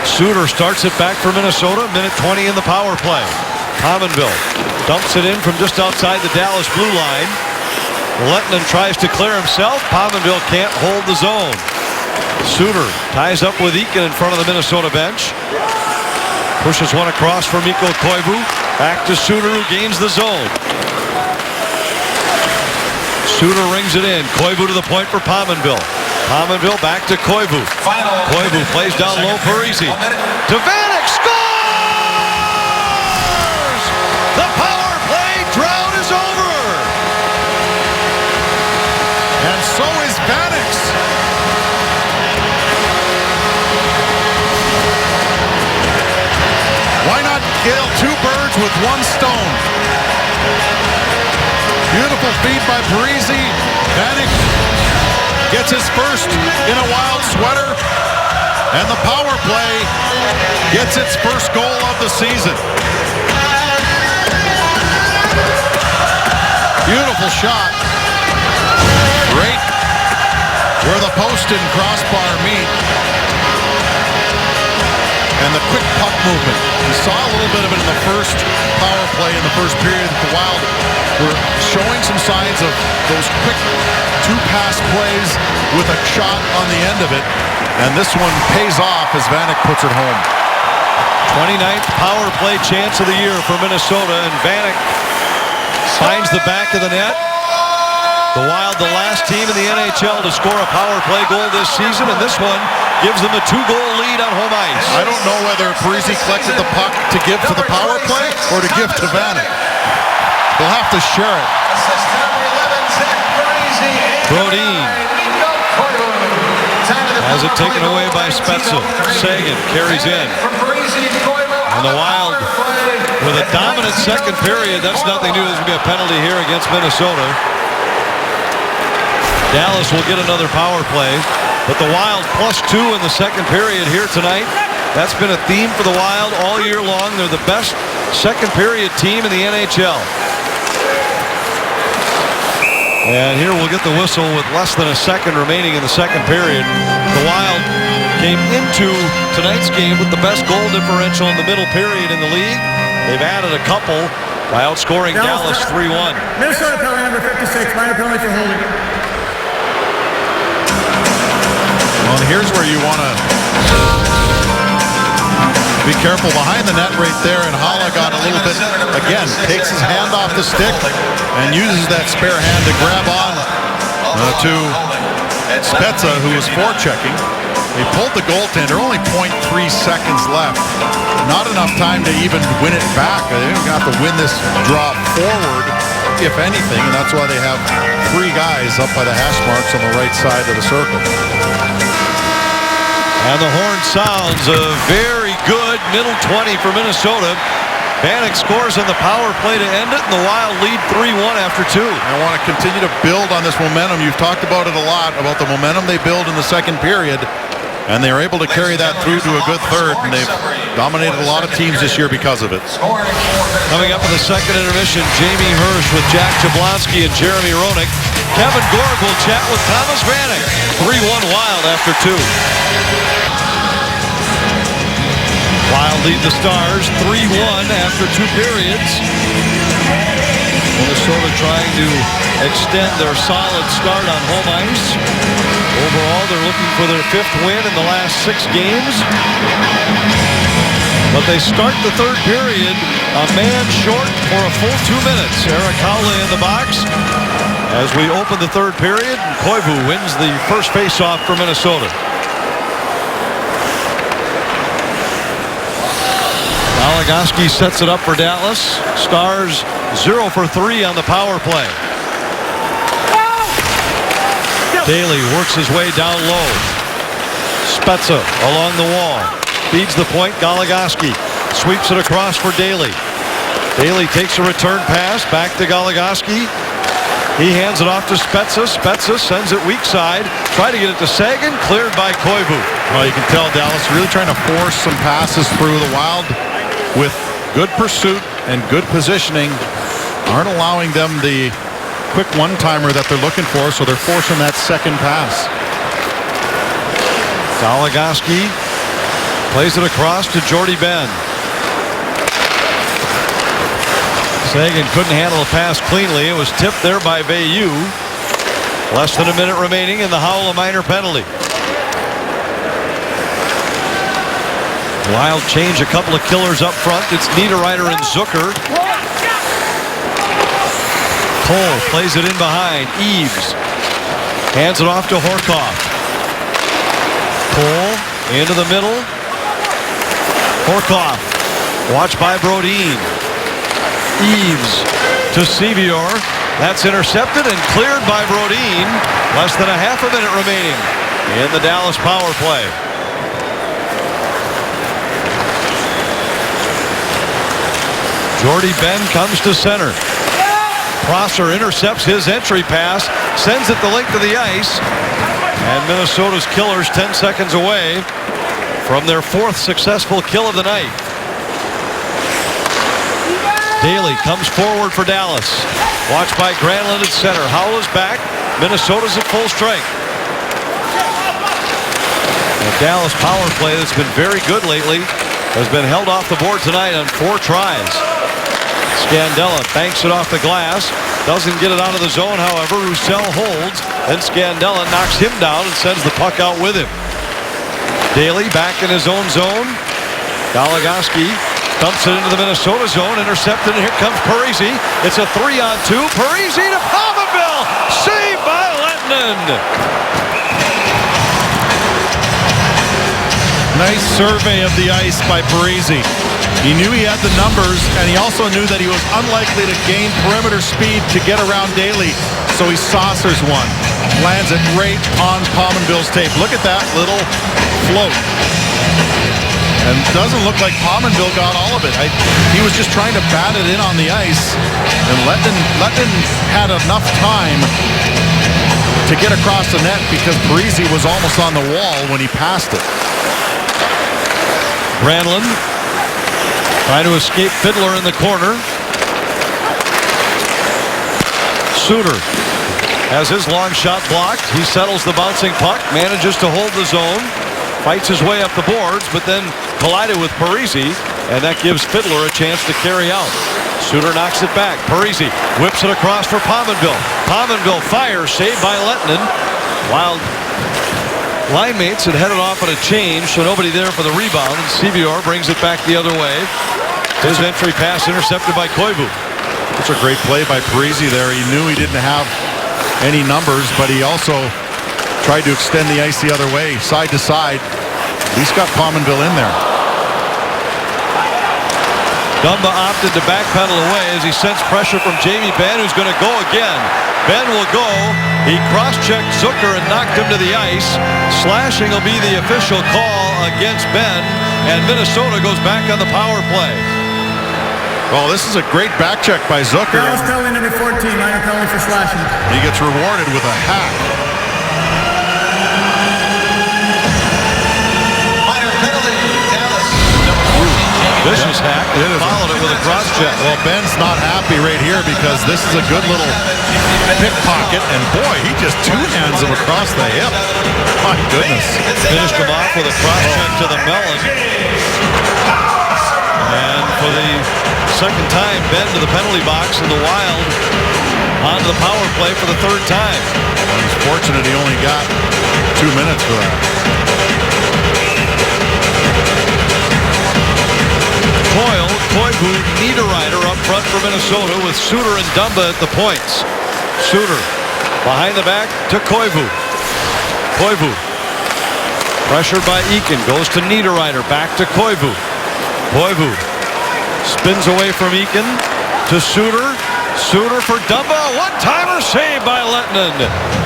Suter starts it back for Minnesota. Minute 20 in the power play. Pominville dumps it in from just outside the Dallas blue line. Lettinen tries to clear himself. Pominville can't hold the zone. Suter ties up with Eakin in front of the Minnesota bench. Pushes one across for Mikko Koivu. Back to Suter, who gains the zone. Suter rings it in. Koivu to the point for Pominville. Pominville back to Koivu. Koivu plays down low. Parise to Vanek. Scores! The power play drought is over. And so is Vanek's. Why not kill two birds with one stone? Beautiful feed by Parise. Vanek gets his first in a Wild sweater. And the power play gets its first goal of the season. Beautiful shot. Right where the post and crossbar meet. And the quick puck movement. We saw a little bit of it in the first power play in the first period. The Wild were showing some signs of those quick two-pass plays with a shot on the end of it. And this one pays off as Vanek puts it home. 29th power play chance of the year for Minnesota, and Vanek finds the back of the net. The Wild, the last team in the NHL to score a power play goal this season, and this one gives them a 2-goal lead on home ice. I don't know whether Parise collected the puck to give to the power play or to give to Vanek. They'll have to share it. Brodin has it taken away by Spezza. Sagan carries in. And the Wild with a dominant second period. That's nothing new. There's going to be a penalty here against Minnesota. Dallas will get another power play. But the Wild +2 in the second period here tonight. That's been a theme for the Wild all year long. They're the best second period team in the NHL. And here we'll get the whistle with less than a second remaining in the second period. The Wild came into tonight's game with the best goal differential in the middle period in the league. They've added a couple by outscoring Dallas 3-1. Minnesota penalty number 56, minor penalty for holding. Well, here's where you want to be careful behind the net right there, and Haula got a little bit, again, takes his hand off the stick and uses that spare hand to grab on to Spezza, who was forechecking. He pulled the goaltender, only 0.3 seconds left. Not enough time to even win it back. They didn't have to win this draw forward, if anything, and that's why they have three guys up by the hash marks on the right side of the circle. And the horn sounds. A very good middle 20 for Minnesota. Vanek scores on the power play to end it, and the Wild lead 3-1 after 2. I want to continue to build on this momentum. You've talked about it a lot, about the momentum they build in the second period, and they are able to carry that through to a good third, and they've dominated a lot of teams this year because of it. Coming up in the second intermission, Jamie Hirsch with Jack Jablonski and Jeremy Roenick. Kevin Gorg will chat with Thomas Vanek. 3-1 Wild after 2. Wild lead the Stars 3-1 after 2 periods. Minnesota trying to extend their solid start on home ice. Overall, they're looking for their 5th win in the last 6 games. But they start the third period a man short for a full 2 minutes. Eric Howley in the box as we open the third period. Koivu wins the first faceoff for Minnesota. Goligoski sets it up for Dallas. Stars 0 for 3 on the power play. Daly works his way down low. Spezza along the wall. Feeds the point. Goligoski sweeps it across for Daly. Daly takes a return pass back to Goligoski. He hands it off to Spezza. Spezza sends it weak side. Try to get it to Sagan. Cleared by Koivu. Well, you can tell Dallas really trying to force some passes through. The Wild, with good pursuit and good positioning, aren't allowing them the quick one-timer that they're looking for, so they're forcing that second pass. Goligoski plays it across to Jordy Ben. Sagan couldn't handle the pass cleanly. It was tipped there by Veilleux. Less than a minute remaining, and the Howell a minor penalty. Wild change a couple of killers up front. It's Niederreiter and Zucker. Cole plays it in behind. Eves hands it off to Horkoff. Cole into the middle. Horkoff watched by Brodin. Eves to Sevior. That's intercepted and cleared by Brodin. Less than a half a minute remaining in the Dallas power play. Jordy Ben comes to center. Prosser intercepts his entry pass, sends it the length of the ice, and Minnesota's killers 10 seconds away from their fourth successful kill of the night. Daly comes forward for Dallas. Watched by Granlund at center. Howell is back. Minnesota's at full strength. The Dallas power play that's been very good lately has been held off the board tonight on 4 tries. Scandella banks it off the glass. Doesn't get it out of the zone, however. Roussel holds. Then Scandella knocks him down and sends the puck out with him. Daly back in his own zone. Goligoski dumps it into the Minnesota zone. Intercepted, and here comes Parise. It's a 3-on-2. Parise to Pominville. Saved by Lehtinen. Nice survey of the ice by Parise. He knew he had the numbers, and he also knew that he was unlikely to gain perimeter speed to get around Daly, so he saucers one. Lands it right on Pominville's tape. Look at that little float. And doesn't look like Pominville got all of it. He was just trying to bat it in on the ice, and Lehtinen had enough time to get across the net because Parise was almost on the wall when he passed it. Granlund trying to escape Fiddler in the corner. Suter has his long shot blocked. He settles the bouncing puck, manages to hold the zone, fights his way up the boards, but then collided with Parise, and that gives Fiddler a chance to carry out. Suter knocks it back. Parise whips it across for Pominville. Pominville fires, saved by Lehtinen. Wild line mates had headed off on a change, so nobody there for the rebound, and Sevior brings it back the other way. His entry pass intercepted by Koivu. It's a great play by Parise there. He knew he didn't have any numbers, but he also tried to extend the ice the other way, side to side. He's got Pominville in there. Dumba opted to backpedal away as he sensed pressure from Jamie Benn, who's going to go again. Benn will go. He cross-checked Zucker and knocked him to the ice. Slashing will be the official call against Benn, and Minnesota goes back on the power play. Well, this is a great back check by Zucker. Dallas penalty number 14, minor penalty for slashing. He gets rewarded with a hack. Minor penalty, Dallas. Number 14, Vicious hack. And followed it with a cross check. Well, Ben's not happy right here because this is a good little pickpocket, and boy, he just two-hands him across the hip. My goodness. Finished him off with a cross check to the melon. And for the second time, Ben to the penalty box, and the Wild onto the power play for the third time. Well, he's fortunate he only got 2 minutes for that. Koivu, Niederreiter up front for Minnesota with Suter and Dumba at the points. Suter behind the back to Koivu. Koivu pressured by Eakin, goes to Niederreiter, back to Koivu. Koivu spins away from Eakin to Suter. Suter for Dumba, one-timer saved by Lehtinen.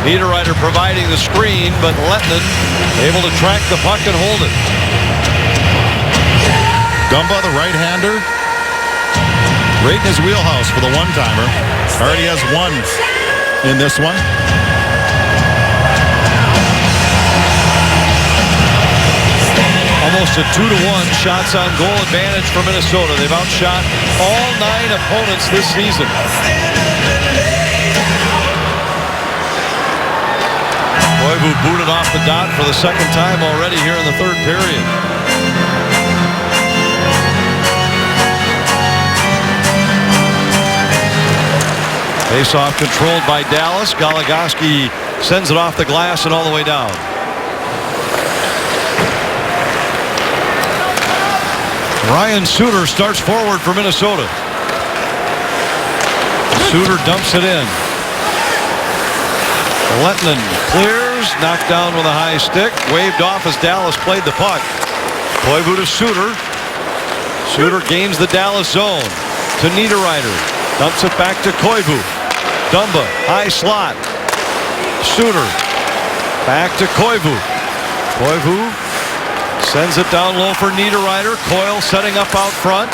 Niederreiter providing the screen, but Lehtinen able to track the puck and hold it. Dumba, the right-hander, right in his wheelhouse for the one-timer. Already has one in this one. Almost a 2-1 shots on goal advantage for Minnesota. They've outshot all 9 opponents this season. Koivu booted off the dot for the second time already here in the third period. Face-off controlled by Dallas. Goligoski sends it off the glass and all the way down. Ryan Suter starts forward for Minnesota. Suter dumps it in. Lehtinen clears, knocked down with a high stick, waved off as Dallas played the puck. Koivu to Suter. Suter gains the Dallas zone to Niederreiter. Dumps it back to Koivu. Dumba, high slot. Suter back to Koivu. Koivu sends it down low for Niederreiter. Coyle setting up out front.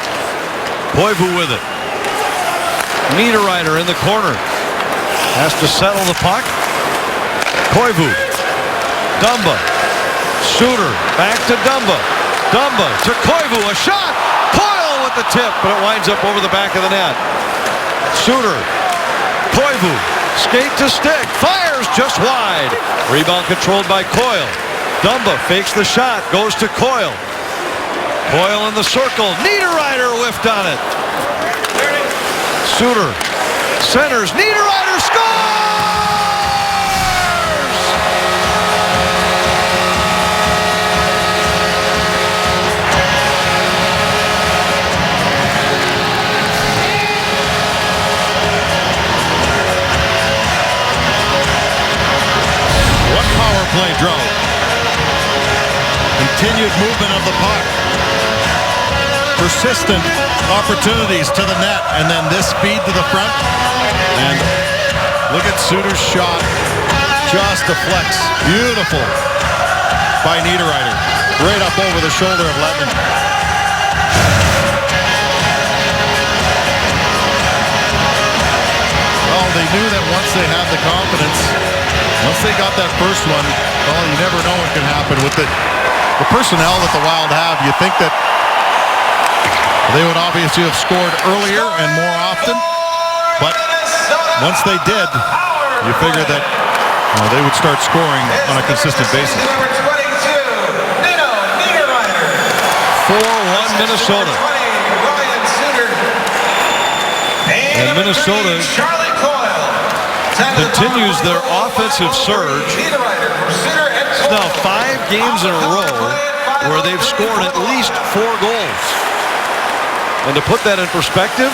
Koivu with it. Niederreiter in the corner. Has to settle the puck. Koivu. Dumba. Suter back to Dumba. Dumba to Koivu. A shot. Coyle with the tip, but it winds up over the back of the net. Suter. Koivu. Skate to stick. Fires just wide. Rebound controlled by Coyle. Dumba fakes the shot, goes to Coyle. Coyle in the circle. Niederreiter whiffed on it. Suter centers. Niederreiter scores! What power play drove? Continued movement of the puck. Persistent opportunities to the net, and then this speed to the front. And look at Suter's shot. Just deflects. Beautiful by Niederreiter. Right up over the shoulder of Lehtinen. Well, they knew that once they had the confidence, once they got that first one, well, you never know what can happen with it. The personnel that the Wild have, you think that they would obviously have scored earlier and more often, but once they did, you figure that they would start scoring on a consistent basis. Number 22, Niederreiter. 4-1 Minnesota. Ryan Suter. And Minnesota continues their offensive surge. It's now 5 games in a row where they've scored at least 4 goals. And to put that in perspective,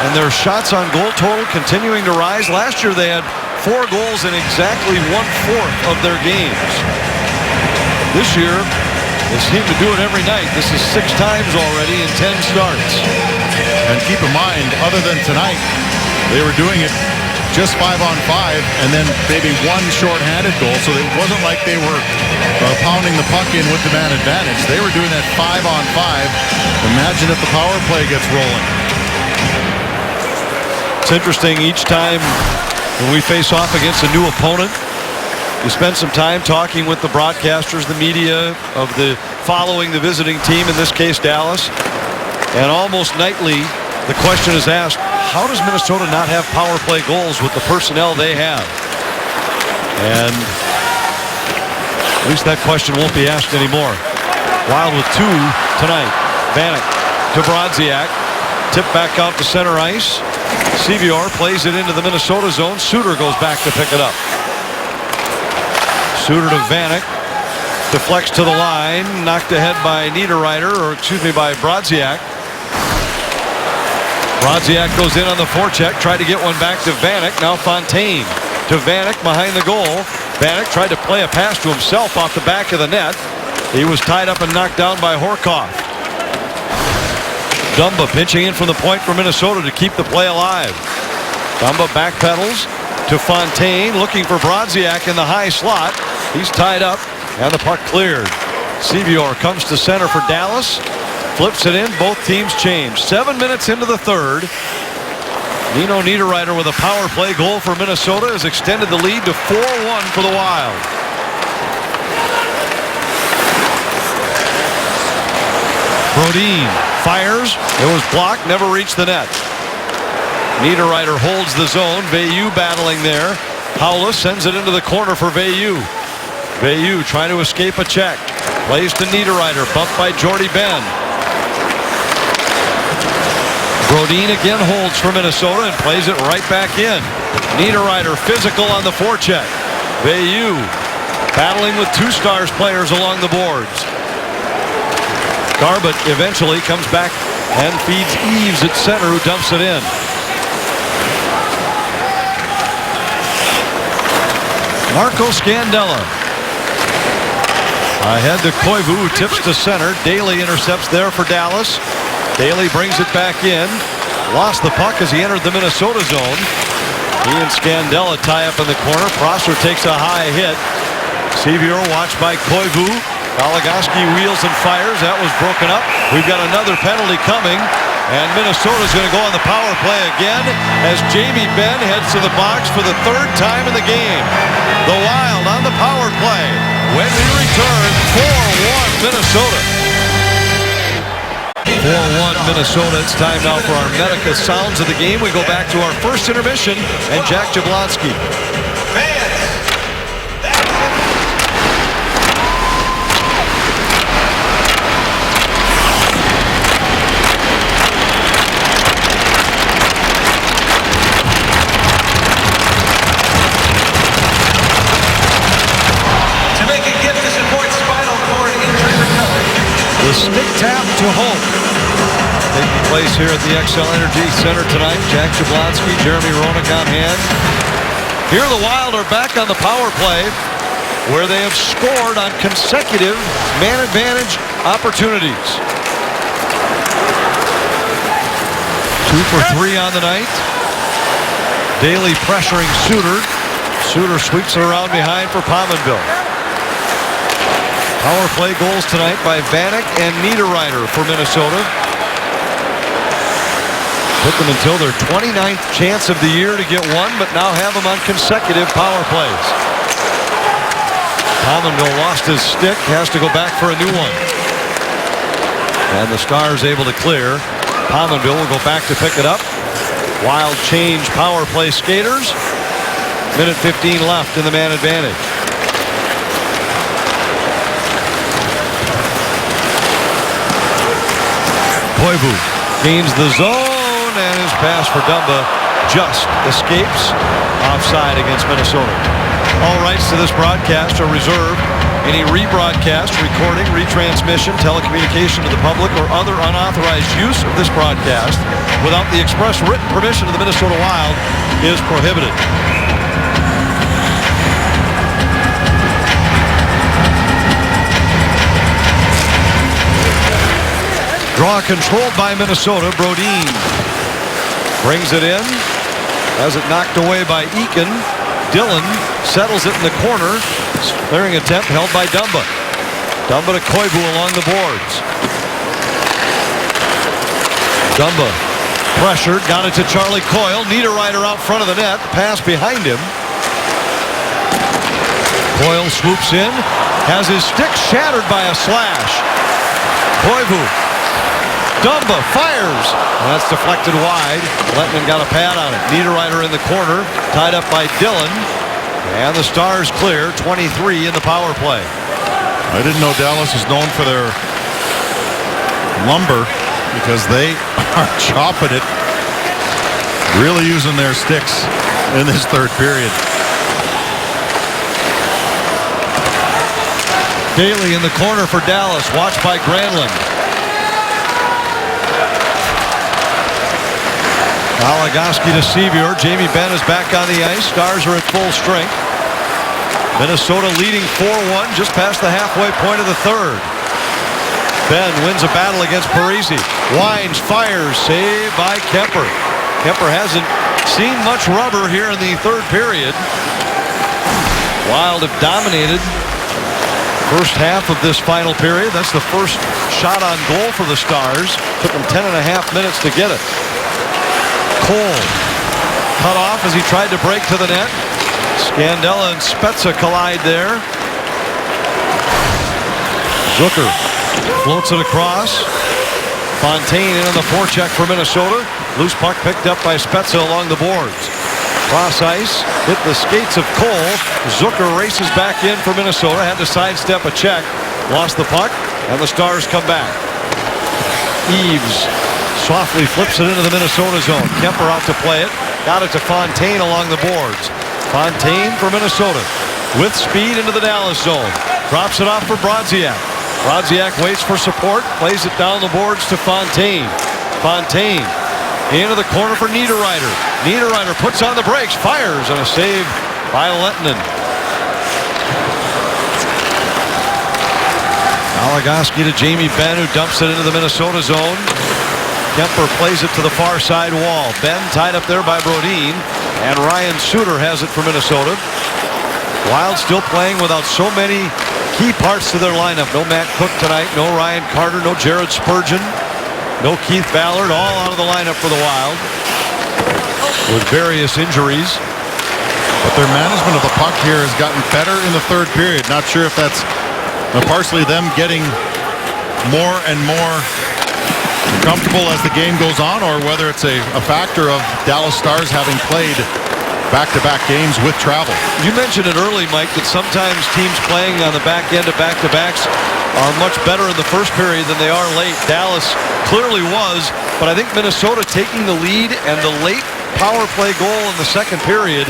and their shots on goal total continuing to rise. Last year they had 4 goals in exactly 1/4 of their games. This year, they seem to do it every night. This is 6 times already in 10 starts. And keep in mind, other than tonight, they were doing it just 5-on-5 and then maybe 1 shorthanded goal. So it wasn't like they were pounding the puck in with the man advantage. They were doing that 5-on-5. Imagine if the power play gets rolling. It's interesting each time when we face off against a new opponent, you spend some time talking with the broadcasters, the media of the following the visiting team, in this case Dallas, and almost nightly the question is asked, how does Minnesota not have power play goals with the personnel they have? And at least that question won't be asked anymore. Wild with 2 tonight. Vanek to Brodziak. Tip back out to center ice. Sevior plays it into the Minnesota zone. Suter goes back to pick it up. Suter to Vanek. deflects to the line, knocked ahead by Niederreiter, or excuse me, by Brodziak. Brodziak goes in on the forecheck, tried to get one back to Vanek. Now Fontaine to Vanek behind the goal. Vanek tried to play a pass to himself off the back of the net. He was tied up and knocked down by Horkoff. Dumba pitching in from the point for Minnesota to keep the play alive. Dumba backpedals to Fontaine, looking for Brodziak in the high slot. He's tied up, and the puck cleared. Sevior comes to center for Dallas. Flips it in. Both teams change. 7 minutes into the third. Nino Niederreiter with a power play goal for Minnesota has extended the lead to 4-1 for the Wild. Brodin fires. It was blocked. Never reached the net. Niederreiter holds the zone. Veilleux battling there. Paulus sends it into the corner for Veilleux. Veilleux trying to escape a check. Plays to Niederreiter. Bumped by Jordy Ben. Brodin again holds for Minnesota and plays it right back in. Niederreiter physical on the forecheck. Veilleux battling with two Stars players along the boards. Garbutt eventually comes back and feeds Eves at center, who dumps it in. Marco Scandella ahead to Koivu, who tips to center. Daly intercepts there for Dallas. Daly brings it back in. Lost the puck as he entered the Minnesota zone. He and Scandella tie up in the corner. Prosser takes a high hit. Sevior watched by Koivu. Goligoski wheels and fires. That was broken up. We've got another penalty coming. And Minnesota's going to go on the power play again as Jamie Benn heads to the box for the third time in the game. The Wild on the power play. When we return, 4-1 Minnesota. 4-1 Minnesota. It's time now for our Medica Sounds of the game. We go back to our first intermission and Jack Jablonski. To make a gift to support spinal cord injury recovery. The stick tap to hope taking place here at the XL Energy Center tonight. Jack Jablonski, Jeremy Roenick on hand. Here the Wild are back on the power play, where they have scored on consecutive man advantage opportunities. 2 for 3 on the night. Daly pressuring Suter. Suter sweeps it around behind for Pominville. Power play goals tonight by Vanek and Niederreiter for Minnesota. Took them until their 29th chance of the year to get one, but now have them on consecutive power plays. Pominville lost his stick, has to go back for a new one. And the Stars able to clear. Pominville will go back to pick it up. Wild change power play skaters. Minute 15 left in the man advantage. Koivu gains the zone, and his pass for Dumba just escapes offside against Minnesota. All rights to this broadcast are reserved. Any rebroadcast, recording, retransmission, telecommunication to the public, or other unauthorized use of this broadcast without the express written permission of the Minnesota Wild is prohibited. Draw controlled by Minnesota. Brodin brings it in. Has it knocked away by Eakin. Dillon settles it in the corner. Clearing attempt held by Dumba. Dumba to Koivu along the boards. Dumba pressured. Got it to Charlie Coyle. Niederreiter out front of the net. Pass behind him. Coyle swoops in. Has his stick shattered by a slash. Koivu. Dumba fires. And that's deflected wide. Lettman got a pad on it. Niederreiter in the corner. Tied up by Dillon. And the Stars clear. 23 in the power play. I didn't know Dallas is known for their lumber, because they are chopping it. Really using their sticks in this third period. Daly in the corner for Dallas, watched by Granlund. Goligoski to Sevier. Jamie Benn is back on the ice. Stars are at full strength. Minnesota leading 4-1 just past the halfway point of the third. Benn wins a battle against Parise. Wines fires, saved by Kemper. Kemper hasn't seen much rubber here in the third period. Wild have dominated first half of this final period. That's the first shot on goal for the Stars. Took them 10.5 minutes to get it. Cole cut off as he tried to break to the net. Scandella and Spezza collide there. Zucker floats it across. Fontaine in on the forecheck for Minnesota. Loose puck picked up by Spezza along the boards. Cross ice, hit the skates of Cole. Zucker races back in for Minnesota. Had to sidestep a check. Lost the puck, and the Stars come back. Eves softly flips it into the Minnesota zone. Kemper out to play it. Got it to Fontaine along the boards. Fontaine for Minnesota. With speed into the Dallas zone. Drops it off for Brodziak. Brodziak waits for support. Plays it down the boards to Fontaine. Fontaine into the corner for Niederreiter. Niederreiter puts on the brakes. Fires, and a save by Lehtinen. Goligoski to Jamie Benn, who dumps it into the Minnesota zone. Kemper plays it to the far side wall. Benn tied up there by Brodin, and Ryan Suter has it for Minnesota. Wild still playing without so many key parts to their lineup. No Matt Cook tonight, no Ryan Carter, no Jared Spurgeon, no Keith Ballard, all out of the lineup for the Wild with various injuries. But their management of the puck here has gotten better in the third period. Not sure if that's partially them getting more and more comfortable as the game goes on, or whether it's a factor of Dallas Stars having played back-to-back games with travel. You mentioned it early, Mike, that sometimes teams playing on the back end of back-to-backs are much better in the first period than they are late. Dallas clearly was, but I think Minnesota taking the lead and the late power play goal in the second period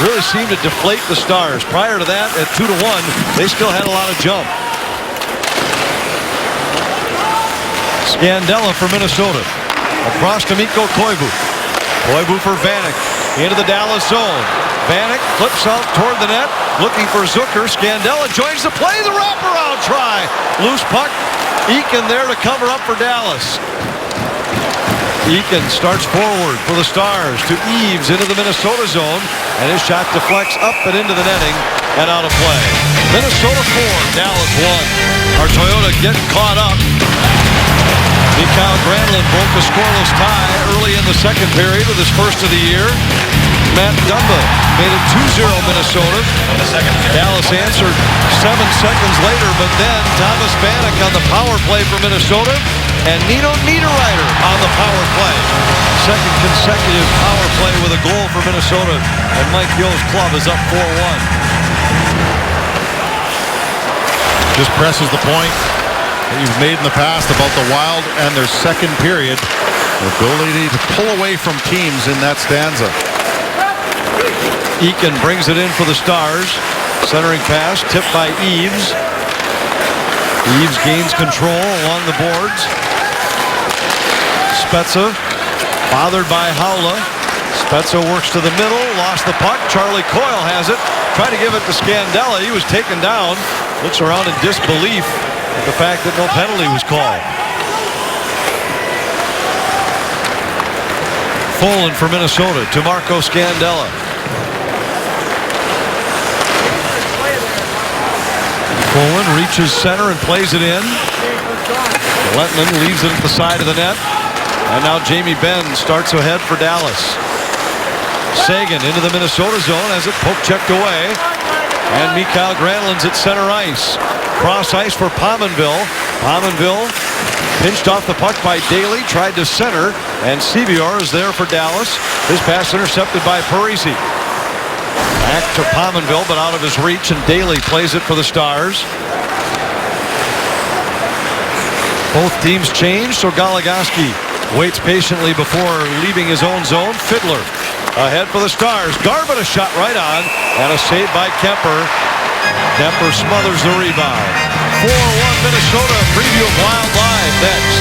really seemed to deflate the Stars. Prior to that, at 2-1, they still had a lot of jump. Scandella for Minnesota. Across to Mikko Koivu. Koivu for Vanek. Into the Dallas zone. Vanek flips out toward the net. Looking for Zucker. Scandella joins the play. The wraparound try. Loose puck. Eakin there to cover up for Dallas. Eakin starts forward for the Stars to Eves into the Minnesota zone. And his shot deflects up and into the netting and out of play. Minnesota 4, Dallas 1. Our Toyota getting caught up. Mikael Granlund broke a scoreless tie early in the second period with his first of the year. Matt Dumba made it 2-0 Minnesota. Dallas answered 7 seconds later, but then Thomas Vanek on the power play for Minnesota and Nino Niederreiter on the power play. Second consecutive power play with a goal for Minnesota, and Mike Yo's club is up 4-1. Just presses the point that you've made in the past about the Wild and their second period. The ability to pull away from teams in that stanza. Eakin brings it in for the Stars. Centering pass, tipped by Eves. Eves gains control along the boards. Spezza, bothered by Haula. Spezza works to the middle, lost the puck. Charlie Coyle has it. Tried to give it to Scandella. He was taken down. Looks around in disbelief at the fact that no penalty was called. Folin for Minnesota to Marco Scandella. Folin reaches center and plays it in. Lehtinen leaves it at the side of the net. And now Jamie Benn starts ahead for Dallas. Sagan into the Minnesota zone as it poke checked away. And Mikael Granlund's at center ice. Cross ice for Pominville. Pominville pinched off the puck by Daly. Tried to center. And Sevier is there for Dallas. His pass intercepted by Parise. Back to Pominville, but out of his reach. And Daly plays it for the Stars. Both teams change, so Goligoski waits patiently before leaving his own zone. Fiddler ahead for the Stars. Garbutt a shot right on, and a save by Kemper. Kemper smothers the rebound. Minnesota. Preview of Wild Live next.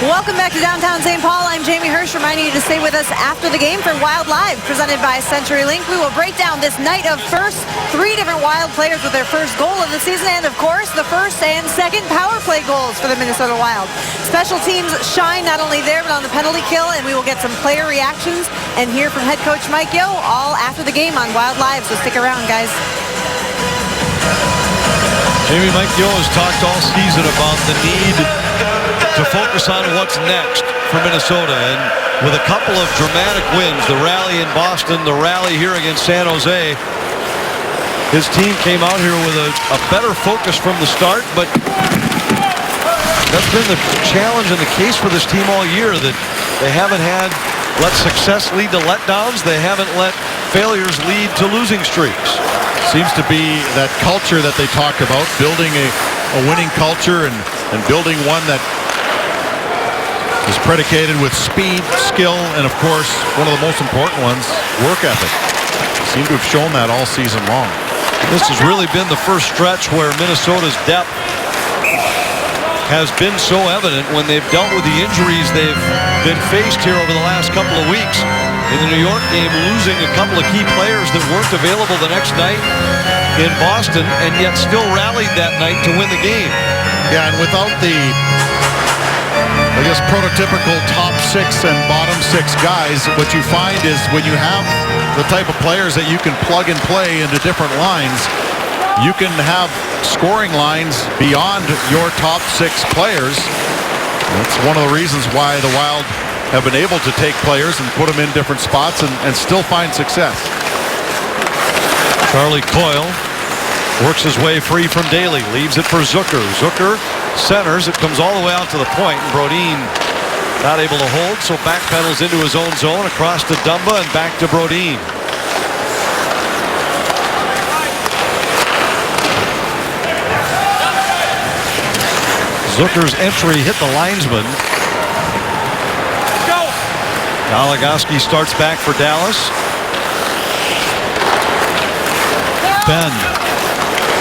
Welcome back to downtown St. Paul. I'm Jamie Hirsch, reminding you to stay with us after the game for Wild Live, presented by CenturyLink. We will break down this night of first, 3 different Wild players with their first goal of the season, and of course, the first and second power play goals for the Minnesota Wild. Special teams shine not only there, but on the penalty kill, and we will get some player reactions and hear from head coach Mike Yeo all after the game on Wild Live, so stick around, guys. Jamie, Mike Yeo has talked all season about the need to focus on what's next for Minnesota, and with a couple of dramatic wins, the rally in Boston, the rally here against San Jose, his team came out here with a better focus from the start, but that's been the challenge and the case for this team all year, that they haven't let success lead to letdowns. They haven't let failures lead to losing streaks. Seems to be that culture that they talk about, building a winning culture and building one that is predicated with speed, skill, and of course, one of the most important ones, work ethic. Seem to have shown that all season long. This has really been the first stretch where Minnesota's depth has been so evident when they've dealt with the injuries they've been faced here over the last couple of weeks. In the New York game, losing a couple of key players that weren't available the next night in Boston, and yet still rallied that night to win the game. Yeah, and without the, I guess, prototypical top 6 and bottom 6 guys, what you find is when you have the type of players that you can plug and play into different lines, you can have scoring lines beyond your top 6 players. That's one of the reasons why the Wild have been able to take players and put them in different spots and still find success. Charlie Coyle works his way free from Daly, leaves it for Zucker. Zucker centers, it comes all the way out to the point, and Brodin not able to hold, so backpedals into his own zone, across to Dumba and back to Brodin. Zucker's entry hit the linesman. Goligoski starts back for Dallas. Ben.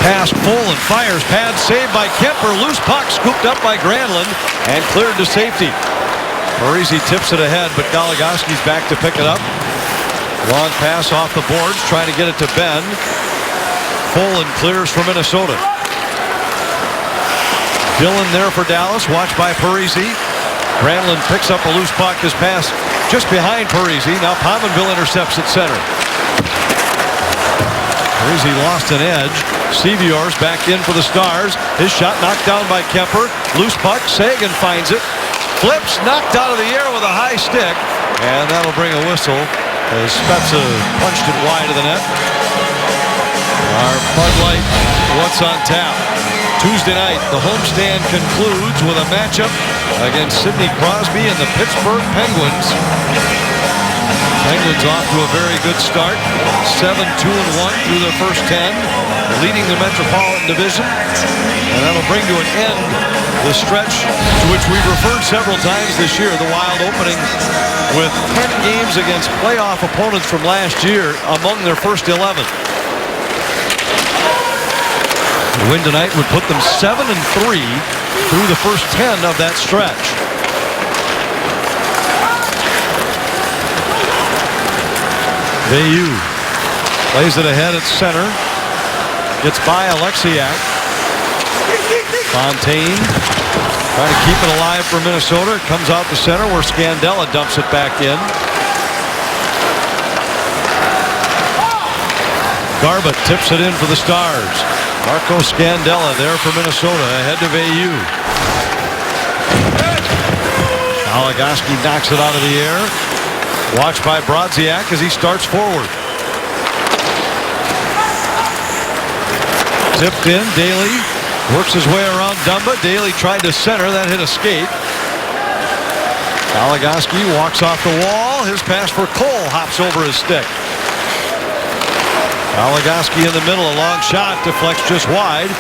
Pass full and fires. Pad saved by Kemper. Loose puck scooped up by Granlund and cleared to safety. Parise tips it ahead, but Goligoski's back to pick it up. Long pass off the boards, trying to get it to Ben. Full and clears for Minnesota. Dillon there for Dallas, watched by Parise. Granlund picks up a loose puck. His pass just behind Parise. Now Pominville intercepts at center. Parise lost an edge. Sevior's back in for the Stars. His shot knocked down by Kemper. Loose puck. Sagan finds it. Flips, knocked out of the air with a high stick. And that'll bring a whistle as Spezza punched it wide of the net. Our Bud Light, what's on tap? Tuesday night, the homestand concludes with a matchup against Sidney Crosby and the Pittsburgh Penguins. Penguins off to a very good start, 7-2-1 through their first 10, leading the Metropolitan Division, and that'll bring to an end the stretch to which we've referred several times this year, the Wild opening with 10 games against playoff opponents from last year among their first 11. The win tonight would put them 7-3 through the first 10 of that stretch. Veilleux plays it ahead at center. Gets by Alexiak. Fontaine trying to keep it alive for Minnesota. It comes out to center where Scandella dumps it back in. Garbutt tips it in for the Stars. Marco Scandella there for Minnesota, ahead to Veilleux. Goligoski knocks it out of the air. Watched by Brodziak as he starts forward. Tipped in, Daly works his way around Dumba. Daly tried to center, that hit a skate. Goligoski walks off the wall. His pass for Cole hops over his stick. Goligoski in the middle, a long shot, deflects just wide.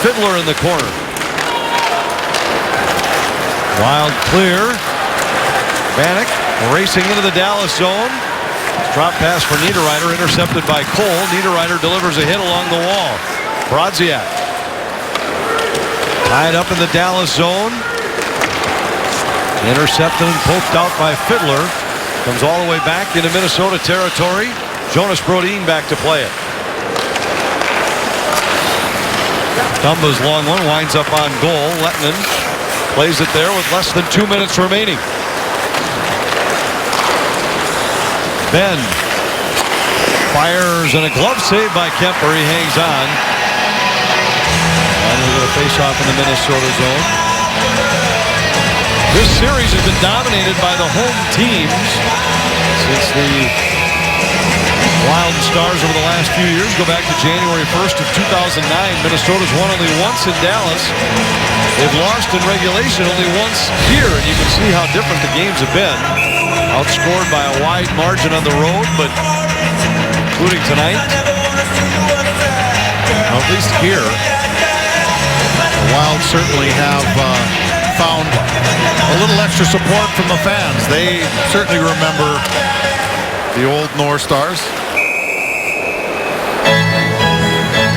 Fiddler in the corner. Wild clear. Vanek racing into the Dallas zone. Drop pass for Niederreiter, intercepted by Cole. Niederreiter delivers a hit along the wall. Brodziak Tied up in the Dallas zone. Intercepted and poked out by Fiddler. Comes all the way back into Minnesota territory. Jonas Brodin back to play it. Dumba's long one winds up on goal. Lettinen plays it there with less than 2 minutes remaining. Ben fires and a glove save by Kemper. He hangs on. And we're going to face off in the Minnesota zone. This series has been dominated by the home teams since the Wild and Stars over the last few years go back to January 1st of 2009. Minnesota's won only once in Dallas. They've lost in regulation only once here, and you can see how different the games have been. Outscored by a wide margin on the road, but including tonight, Well, at least here, the Wild certainly have found a little extra support from the fans. They certainly remember the old North Stars.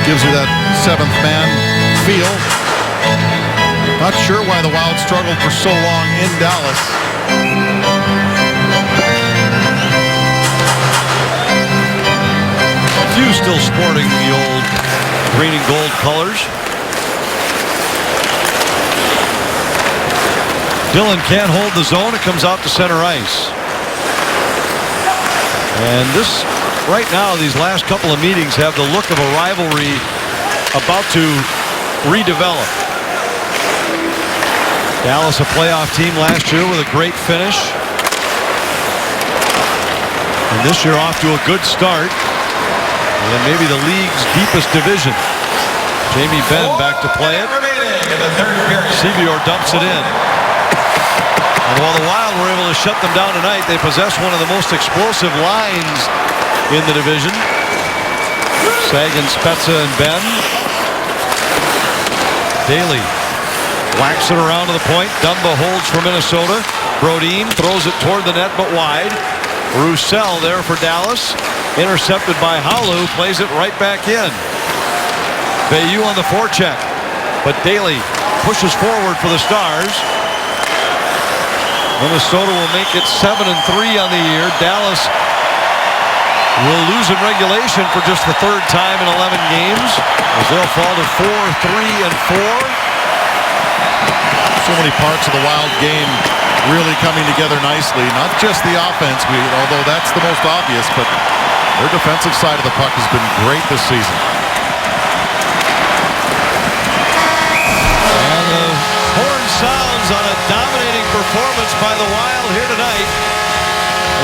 Gives you that seventh man feel. Not sure why the Wild struggled for so long in Dallas. a few still sporting the old green and gold colors. Dillon can't hold the zone. It comes out to center ice. And this, right now, these last couple of meetings have the look of a rivalry about to redevelop. Dallas, a playoff team last year with a great finish. And this year off to a good start. And maybe the league's deepest division. Jamie Benn back to play it. Sevior dumps it in. And while the Wild were able to shut them down tonight, they possess one of the most explosive lines in the division. Sagan, Spezza, and Benn. Daly whacks it around to the point. Dumba holds for Minnesota. Brodin throws it toward the net but wide. Roussel there for Dallas. Intercepted by Haula, who plays it right back in. Bayou on the forecheck. But Daly pushes forward for the Stars. Minnesota will make it 7-3 on the year. Dallas will lose in regulation for just the third time in 11 games, as they'll fall to 4-3-4. So many parts of the Wild game really coming together nicely. Not just the offense, although that's the most obvious, but their defensive side of the puck has been great this season. And the horn sounds on a dominating performance by the Wild here tonight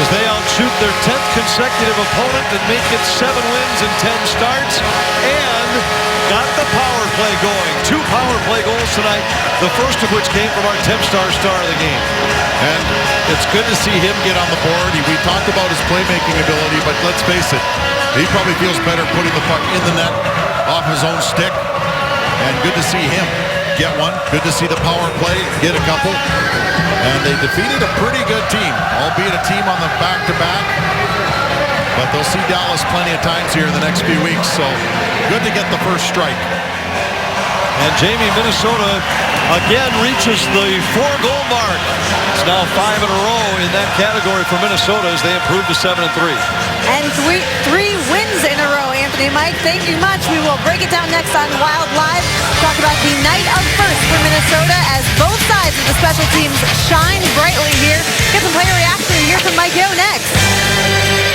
as they outshoot their 10th consecutive opponent and make it 7 wins and 10 starts, and got the power play going. 2 power play goals tonight, the first of which came from our Tempstar star of the game. And it's good to see him get on the board. We talked about his playmaking ability, but let's face it, he probably feels better putting the puck in the net off his own stick. And good to see him get one. Good to see the power play get a couple. And they defeated a pretty good team, albeit a team on the back-to-back. But they'll see Dallas plenty of times here in the next few weeks. So good to get the first strike. And Jamie, Minnesota again reaches the 4-goal mark. It's now 5 in a row in that category for Minnesota as they improve to 7-3. And three wins in a row, Anthony. Mike, thank you much. We will break it down next on Wild Live. Talk about the night of first for Minnesota as both sides of the special teams shine brightly here. Get some player reaction and hear from Mike Yeo next.